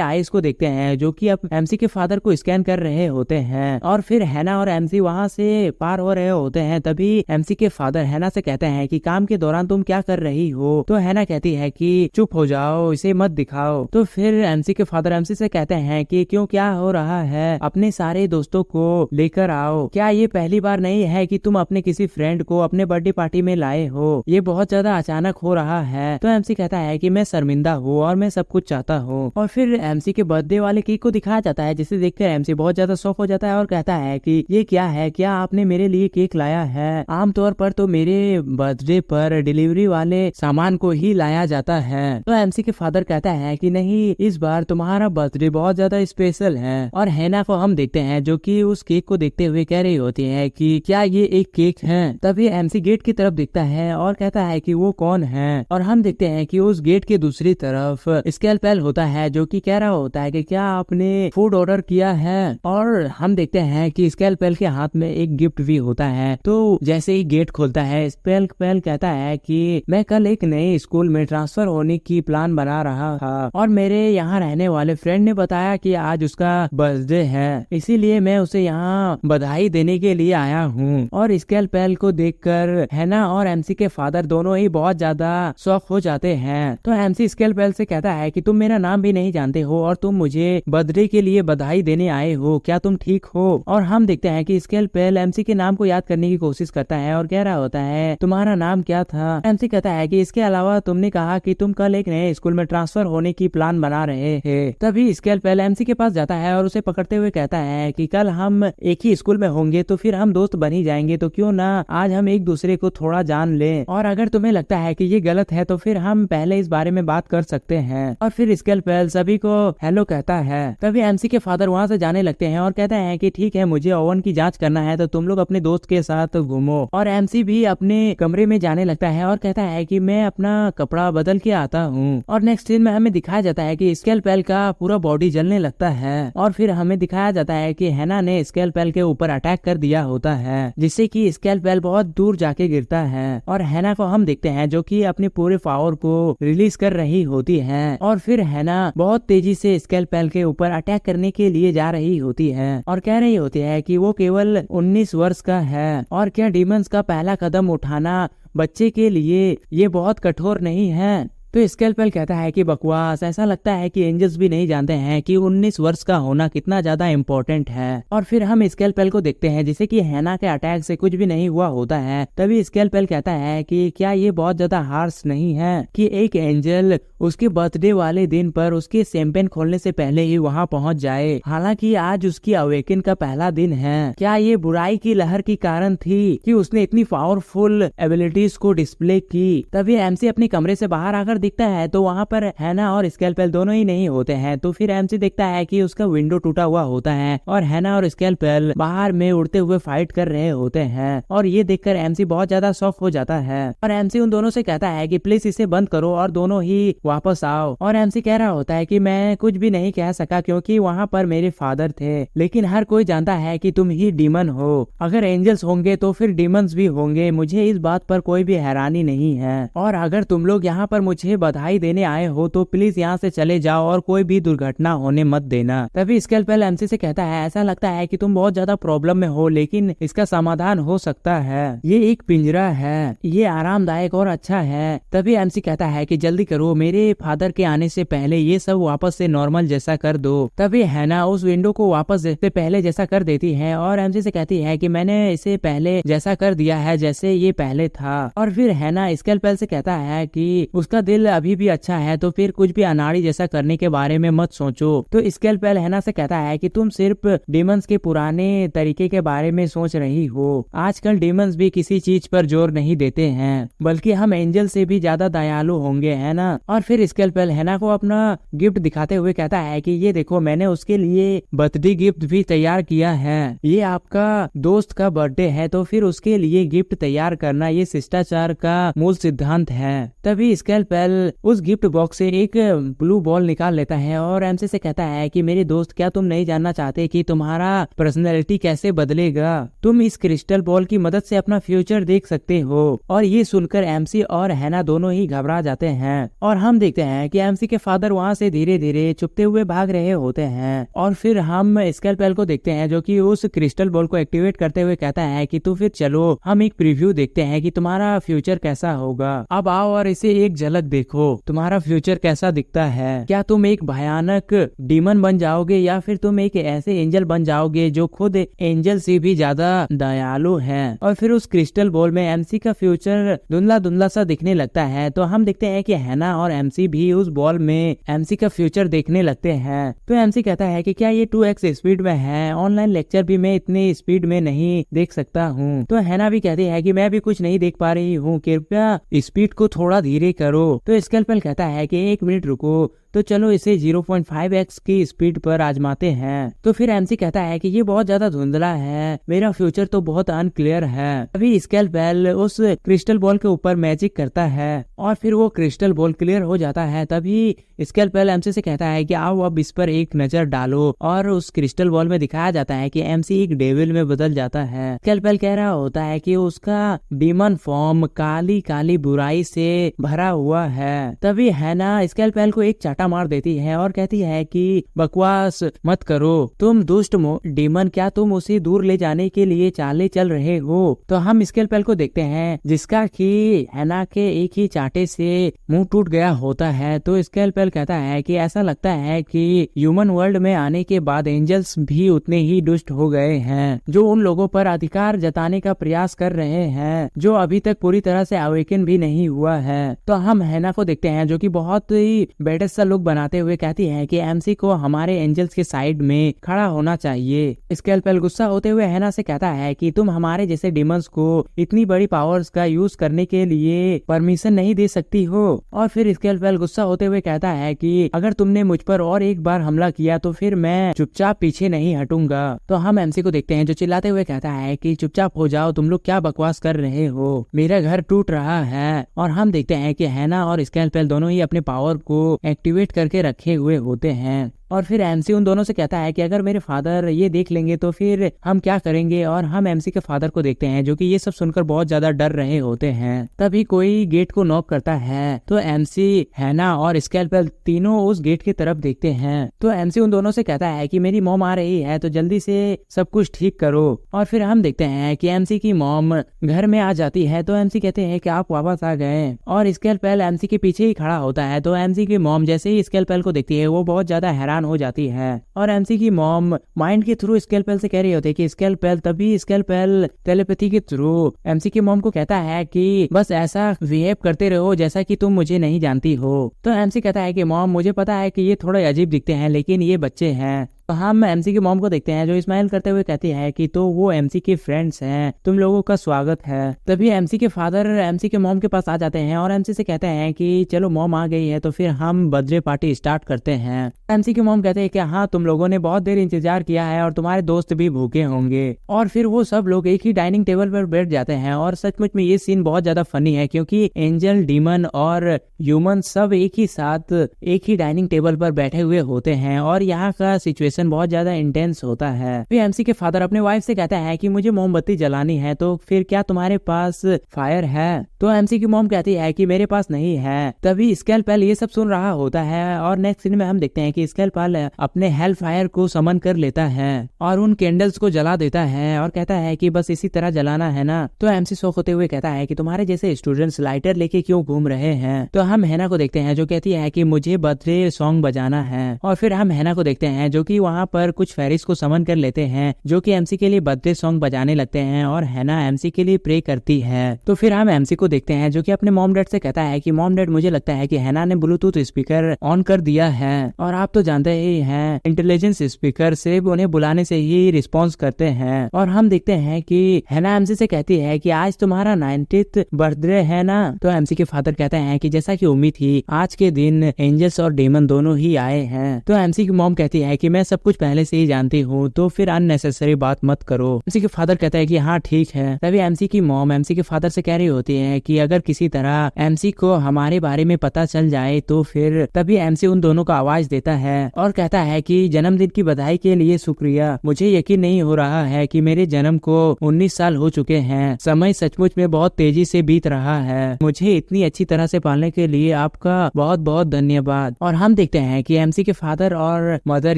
आईज को देखते हैं जो कि अब एमसी के फादर को स्कैन कर रहे होते हैं। और फिर हैना और एमसी वहां से पार हो रहे होते हैं। तभी एमसी के फादर हैना से कहते हैं कि काम के दौरान तुम क्या कर रही हो। तो हैना कहती है कि चुप हो जाओ, इसे मत दिखाओ। तो फिर एमसी के फादर एमसी से कहते हैं कि क्यों, क्या हो रहा है, अपने सारे दोस्तों को लेकर आओ। क्या ये पहली बार नहीं है कि तुम अपने किसी फ्रेंड को अपने बर्थडे पार्टी में लाए हो, ये बहुत ज्यादा अचानक हो रहा है। तो एमसी कहता है कि मैं शर्मिंदा हूँ और मैं सब कुछ चाहता हूँ। और फिर एमसी के बर्थडे वाले केक को दिखाया जाता है जिसे देखकर एमसी बहुत ज्यादा शॉक हो जाता है और कहता है कि ये क्या है, क्या आपने मेरे लिए केक लाया है? आमतौर पर तो मेरे बर्थडे पर डिलीवरी वाले सामान को ही लाया जाता है। तो एमसी के फादर कहता है कि नहीं, इस बार तुम्हारा बर्थडे बहुत ज्यादा स्पेशल है। और हैना को हम देखते हैं जो कि उस केक को देखते हुए कह रही होती है कि क्या ये एक केक है। तभी एमसी गेट की तरफ देखता है और कहता है कि वो कौन है। और हम देखते हैं कि उस गेट के दूसरी तरफ स्कैलपेल होता है जो कि कह रहा होता है कि क्या आपने फूड ऑर्डर किया है। और हम देखते हैं कि स्कैलपेल के हाथ में एक गिफ्ट भी होता है। तो जैसे ही गेट खोलता है स्कैलपेल कहता है कि मैं कल एक नए स्कूल में ट्रांसफर होने की प्लान बना रहा था और मेरे यहाँ रहने वाले फ्रेंड ने बताया कि आज उसका बर्थडे है, इसीलिए मैं उसे यहाँ बधाई देने के लिए आया हूँ। और स्कैलपेल को देखकर हैना और एमसी के फादर दोनों ही बहुत ज्यादा शॉक हो जाते हैं। तो एमसी स्कैलपेल से कहता है कि तुम मेरा नाम भी नहीं जानते हो और तुम मुझे बर्थडे के लिए बधाई देने आए हो, क्या तुम ठीक हो? और हम देखते हैं कि स्कैलपेल एमसी के नाम को याद करने की कोशिश करता है और कह रहा होता है तुम्हारा नाम क्या था? एमसी कहता है कि इसके अलावा तुमने कहा कि तुम कल एक नए स्कूल में ट्रांसफर होने की प्लान बना रहे थे। तभी स्कैलपेल एमसी के पास जाता है और उसे पकड़ते हुए कहता है कि कल हम एक ही स्कूल में होंगे तो फिर हम दोस्त बन ही जाएंगे, तो क्यों ना आज हम एक दूसरे को थोड़ा जान लें। और अगर तुम्हें लगता है कि ये गलत है तो फिर हम पहले इस बारे में बात कर सकते हैं। और फिर स्कैलपेल सभी को हेलो कहता है। तभी एमसी के फादर वहाँ से जाने लगते हैं और कहते हैं कि ठीक है, मुझे ओवन की जांच करना है तो तुम लोग अपने दोस्त के साथ घूमो। और एमसी भी अपने कमरे में जाने लगता है और कहता है कि मैं अपना कपड़ा बदल के आता हूँ। और नेक्स्ट सीन में हमें दिखाया जाता है कि स्कैलपेल का पूरा बॉडी जलने लगता है। और फिर हमें दिखाया जाता है कि हैना ने स्कैलपेल के ऊपर अटैक कर दिया होता है, जिससे कि स्कैलपेल बहुत दूर जाके गिरता है। और हैना को हम देखते हैं जो कि अपने पूरे पावर को रिलीज कर रही होती है। और फिर हैना बहुत तेजी से स्कैलपेल के ऊपर अटैक करने के लिए जा रही होती है और कह रही होती है कि वो केवल 19 वर्ष का है और क्या डीमंस का पहला कदम उठाना बच्चे के लिए ये बहुत कठोर नहीं है। तो स्कैलपेल कहता है कि बकवास, ऐसा लगता है कि एंजल्स भी नहीं जानते हैं कि 19 वर्ष का होना कितना ज्यादा इम्पोर्टेंट है। और फिर हम स्कैलपेल को देखते हैं जिसे कि हैना के अटैक से कुछ भी नहीं हुआ होता है। तभी स्कैलपेल कहता है कि क्या ये बहुत ज्यादा हार्श नहीं है कि एक एंजल उसके बर्थडे वाले दिन पर उसके शैंपेन खोलने से पहले ही वहाँ पहुँच जाए, हालांकि आज उसकी अवेकन का पहला दिन है। क्या ये बुराई की लहर की कारण थी कि उसने इतनी पावरफुल एबिलिटीज को डिस्प्ले की? तभी एमसी अपने कमरे से बाहर आकर दिखता है तो वहाँ पर हैना और स्कैल्पेल दोनों ही नहीं होते हैं। तो फिर एमसी देखता है कि उसका विंडो टूटा हुआ होता है और हैना और स्कैल्पेल बाहर में उड़ते हुए फाइट कर रहे होते हैं। और ये देखकर एमसी बहुत ज्यादा शॉक हो जाता है और एमसी उन दोनों से कहता है कि प्लीज इसे बंद करो और दोनों ही वापस आओ। और एमसी कह रहा होता है कि मैं कुछ भी नहीं कह सका क्योंकि वहाँ पर मेरे फादर थे, लेकिन हर कोई जानता है कि तुम ही डीमन हो। अगर एंजल्स होंगे तो फिर डीमंस भी होंगे, मुझे इस बात पर कोई भी हैरानी नहीं है। और अगर तुम लोग यहाँ पर मुझे बधाई देने आए हो तो प्लीज यहाँ से चले जाओ और कोई भी दुर्घटना होने मत देना। तभी स्कैल्पेल एमसी से कहता है ऐसा लगता है कि तुम बहुत ज्यादा प्रॉब्लम में हो, लेकिन इसका समाधान हो सकता है। ये एक पिंजरा है, ये आरामदायक और अच्छा है। तभी एमसी कहता है कि जल्दी करो, मेरे फादर के आने से पहले ये सब वापस से नॉर्मल जैसा कर दो। तभी हैना उस विंडो को वापस से पहले जैसा कर देती है और एमसी से कहती है कि मैंने इसे पहले जैसा कर दिया है जैसे ये पहले था। और फिर हैना स्कैल्पेल से कहता है कि उसका दिल अभी भी अच्छा है तो फिर कुछ भी अनाड़ी जैसा करने के बारे में मत सोचो। तो स्कैल्पेल हैना से कहता है कि तुम सिर्फ डीमंस के पुराने तरीके के बारे में सोच रही हो। आजकल डीमंस भी किसी चीज पर जोर नहीं देते हैं, बल्कि हम एंजल से भी ज्यादा दयालु होंगे, है ना। और फिर स्कैल्पेल हैना को अपना गिफ्ट दिखाते हुए कहता है कि ये देखो, मैंने उसके लिए बर्थडे गिफ्ट भी तैयार किया है। ये आपका दोस्त का बर्थडे है तो फिर उसके लिए गिफ्ट तैयार करना ये शिष्टाचार का मूल सिद्धांत है। तभी स्कैल्पेल उस गिफ्ट बॉक्स से एक ब्लू बॉल निकाल लेता है और एमसी से कहता है कि मेरे दोस्त, क्या तुम नहीं जानना चाहते कि तुम्हारा पर्सनैलिटी कैसे बदलेगा? तुम इस क्रिस्टल बॉल की मदद से अपना फ्यूचर देख सकते हो। और ये सुनकर एमसी और हैना दोनों ही घबरा जाते हैं और हम देखते हैं कि एमसी के फादर वहाँ से धीरे धीरे छुपते हुए भाग रहे होते हैं। और फिर हम स्कैल्पेल को देखते हैं जो कि उस क्रिस्टल बॉल को एक्टिवेट करते हुए कहता है कि तो फिर चलो हम एक प्रीव्यू देखते हैं कि तुम्हारा फ्यूचर कैसा होगा। अब आओ और इसे एक झलक देखो, तुम्हारा फ्यूचर कैसा दिखता है। क्या तुम एक भयानक डीमन बन जाओगे या फिर तुम एक ऐसे एंजल बन जाओगे जो खुद एंजल से भी ज्यादा दयालु है। और फिर उस क्रिस्टल बॉल में एमसी का फ्यूचर धुंधला धुंधला सा दिखने लगता है। तो हम देखते हैं कि हैना और एमसी भी उस बॉल में एमसी का फ्यूचर देखने लगते हैं। तो एमसी कहता है कि क्या ये 2x स्पीड में है? ऑनलाइन लेक्चर भी मैं इतने स्पीड में नहीं देख सकता हूँ। तो हैना भी कहती है कि मैं भी कुछ नहीं देख पा रही हूँ, कृपया स्पीड को थोड़ा धीरे करो। तो स्कैल्पेल कहता है कि 1 मिनट रुको, तो चलो इसे 0.5x की स्पीड पर आजमाते हैं। तो फिर एमसी कहता है कि ये बहुत ज्यादा धुंधला है, मेरा फ्यूचर तो बहुत अनक्लियर है। अभी स्कैल्पेल उस क्रिस्टल बॉल के ऊपर मैजिक करता है और फिर वो क्रिस्टल बॉल क्लियर हो जाता है। तभी स्कैल्पेल एमसी से कहता है कि आओ अब इस पर एक नजर डालो। और उस क्रिस्टल बॉल में दिखाया जाता है कि एमसी एक डेविल में बदल जाता है। स्कैल्पेल कह रहा होता है कि उसका डीमन फॉर्म काली काली बुराई से भरा हुआ है। तभी हैना स्कैल्पेल को एक मार देती है और कहती है कि बकवास मत करो, तुम दुष्ट डीमन, क्या तुम उसे दूर ले जाने के लिए चाले चल रहे हो? तो हम स्कैल्पेल को देखते हैं जिसका कि हैना के एक ही चाटे से मुंह टूट गया होता है। तो स्कैल्पेल कहता है कि ऐसा लगता है कि ह्यूमन वर्ल्ड में आने के बाद एंजल्स भी उतने ही दुष्ट हो गए हैं, जो उन लोगों पर अधिकार जताने का प्रयास कर रहे हैं जो अभी तक पूरी तरह से अवेकन भी नहीं हुआ है। तो हम हैना को देखते हैं जो कि बहुत ही बेडसा लुक बनाते हुए कहती है कि एमसी को हमारे एंजल्स के साइड में खड़ा होना चाहिए। स्कैल्पेल गुस्सा होते हुए हैना से कहता है कि तुम हमारे जैसे डीमंस को इतनी बड़ी पावर्स का यूज करने के लिए परमिशन नहीं दे सकती हो। और फिर स्कैल्पेल गुस्सा होते हुए कहता है कि अगर तुमने मुझ पर और एक बार हमला किया तो फिर मैं चुपचाप पीछे नहीं हटूंगा। तो हम एमसी को देखते हैं जो चिल्लाते हुए कहता है कि चुपचाप हो जाओ, तुम लोग क्या बकवास कर रहे हो, मेरा घर टूट रहा है। और हम देखते हैं कि हैना और स्कैल्पेल दोनों ही अपने पावर को एक्टिवेट करके रखे हुए होते हैं। और फिर एमसी उन दोनों से कहता है कि अगर मेरे फादर ये देख लेंगे तो फिर हम क्या करेंगे। और हम एमसी के फादर को देखते हैं जो कि ये सब सुनकर बहुत ज्यादा डर रहे होते हैं। तभी कोई गेट को नॉक करता है तो एमसी, हैना और स्कैल्पेल तीनों उस गेट की तरफ देखते हैं। तो एमसी उन दोनों से कहता है कि मेरी मॉम आ रही है तो जल्दी से सब कुछ ठीक करो। और फिर हम देखते हैं कि एमसी की मॉम घर में आ जाती है। तो एमसी कहते हैं कि आप वापस आ गए और स्कैल्पेल एमसी के पीछे ही खड़ा होता है। तो एमसी की मॉम जैसे ही स्कैल्पेल को देखती है वो बहुत ज्यादा हैरान हो जाती है और एमसी की मॉम माइंड के थ्रू स्कैल्पेल से कह रही होती है कि स्कैल्पेल। तभी स्कैल्पेल टेलीपैथी के थ्रू एमसी की मॉम को कहता है कि बस ऐसा बिहेव करते रहो जैसा कि तुम मुझे नहीं जानती हो। तो एमसी कहता है कि मॉम, मुझे पता है कि ये थोड़े अजीब दिखते हैं लेकिन ये बच्चे हैं, तो हम एमसी की मॉम को देखते हैं जो स्माइल करते हुए कहती है कि तो वो एमसी के फ्रेंड्स हैं, तुम लोगों का स्वागत है। तभी एमसी के फादर एमसी के मॉम के पास आ जाते हैं और एमसी से कहते हैं कि चलो मॉम आ गई है तो फिर हम बर्थडे पार्टी स्टार्ट करते हैं। एमसी के मॉम कहते हैं कि हाँ तुम लोगों ने बहुत देर इंतजार किया है और तुम्हारे दोस्त भी भूखे होंगे। और फिर वो सब लोग एक ही डाइनिंग टेबल पर बैठ जाते हैं और सचमुच में ये सीन बहुत ज्यादा फनी है क्योंकि एंजल, डीमन और ह्यूमन सब एक ही साथ एक ही डाइनिंग टेबल पर बैठे हुए होते हैं और यहाँ का सिचुएशन बहुत ज्यादा इंटेंस होता है। फिर एमसी के फादर अपने वाइफ से कहता है कि मुझे मोमबत्ती जलानी है, तो फिर क्या तुम्हारे पास फायर है? तो एमसी की मॉम कहती है कि मेरे पास नहीं है। तभी स्केलपेल ये सब सुन रहा होता है और नेक्स्ट सीन में हम देखते हैं कि स्केलपेल अपने हेल फायर को समन कर लेता है और उन कैंडल्स को जला देता है और कहता है कि बस इसी तरह जलाना है ना। तो एमसी शॉक होते हुए कहता है कि तुम्हारे जैसे स्टूडेंट्स लाइटर लेके क्यों घूम रहे हैं? तो हम हैना को देखते हैं जो कहती है कि मुझे बर्थडे सॉन्ग बजाना है। और फिर हम हैना को देखते हैं जो कि वहाँ पर कुछ फेरिस को समन कर लेते हैं जो कि एमसी के लिए बर्थडे सॉन्ग बजाने लगते हैं और हैना एमसी के लिए प्रे करती है। तो फिर हम एमसी को देखते हैं जो कि अपने मॉम डैड से कहता है कि मॉम डैड मुझे लगता है कि हैना ने ब्लूटूथ स्पीकर ऑन कर दिया है और आप तो जानते ही हैं इंटेलिजेंस स्पीकर सिर्फ उन्हें बुलाने से ही रिस्पॉन्स करते हैं। और हम देखते हैं कि हैना एमसी से कहती है कि आज तुम्हारा 90th बर्थडे है ना? तो एमसी के फादर कहते हैं कि जैसा कि उम्मीद थी आज के दिन एंजल्स और डेमन दोनों ही आए हैं। तो एमसी की मॉम कहती है कि मैं सब कुछ पहले से ही जानती हूँ तो फिर अननेसेसरी बात मत करो। एमसी के फादर कहता है कि हाँ ठीक है। तभी एमसी की मॉम एमसी के फादर से कह रही होती है कि अगर किसी तरह एमसी को हमारे बारे में पता चल जाए तो फिर तभी एमसी उन दोनों को आवाज देता है और कहता है कि जन्मदिन की बधाई के लिए शुक्रिया। मुझे यकीन नहीं हो रहा है कि मेरे जन्म को 19 साल हो चुके हैं। समय सचमुच में बहुत तेजी से बीत रहा है। मुझे इतनी अच्छी तरह से पालने के लिए आपका बहुत बहुत धन्यवाद। और हम देखते हैं कि एमसी के फादर और मदर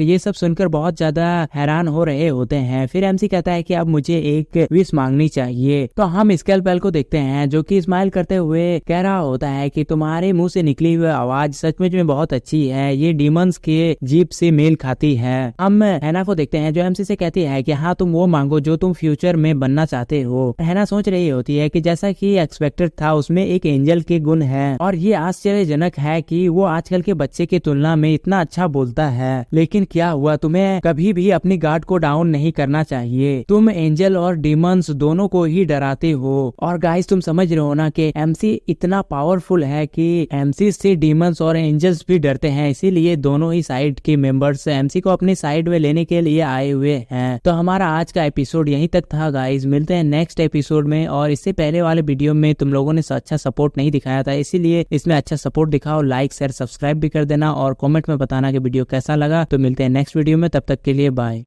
ये सब सुनकर बहुत ज्यादा हैरान हो रहे होते हैं। फिर एमसी कहता है कि अब मुझे एक विश मांगनी चाहिए। तो हम स्केलपेल को देखते हैं जो कि स्माइल करते हुए कह रहा होता है कि तुम्हारे मुंह से निकली हुई आवाज सचमुच में बहुत अच्छी है, ये डीमंस के जीप से मेल खाती है। हम हैना को देखते हैं जो एमसी से कहती है कि हाँ तुम वो मांगो जो तुम फ्यूचर में बनना चाहते हो। हैना सोच रही होती है कि जैसा कि एक्सपेक्टेड था उसमें एक एंजल के गुण है और ये आश्चर्यजनक है कि वो आजकल के बच्चे की तुलना में इतना अच्छा बोलता है। लेकिन क्या हुआ, तुम्हें कभी भी अपनी गार्ड को डाउन नहीं करना चाहिए। तुम एंजल और डीमंस दोनों को ही डराते हो। और गाइस तुम समझ रहे हो ना कि एमसी इतना पावरफुल है कि एमसी से डीमंस और एंजल्स भी डरते हैं, इसीलिए दोनों ही साइड के मेंबर्स एमसी को अपनी साइड में लेने के लिए आए हुए हैं। तो हमारा आज का एपिसोड यहीं तक था गाइस। मिलते हैं नेक्स्ट एपिसोड में। और इससे पहले वाले वीडियो में तुम लोगों ने अच्छा सपोर्ट नहीं दिखाया था, इसीलिए इसमें अच्छा सपोर्ट दिखाओ। लाइक शेयर सब्सक्राइब भी कर देना और कमेंट में बताना कि वीडियो कैसा लगा। तो मिलते हैं नेक्स्ट वीडियो में, तब तक के लिए बाय।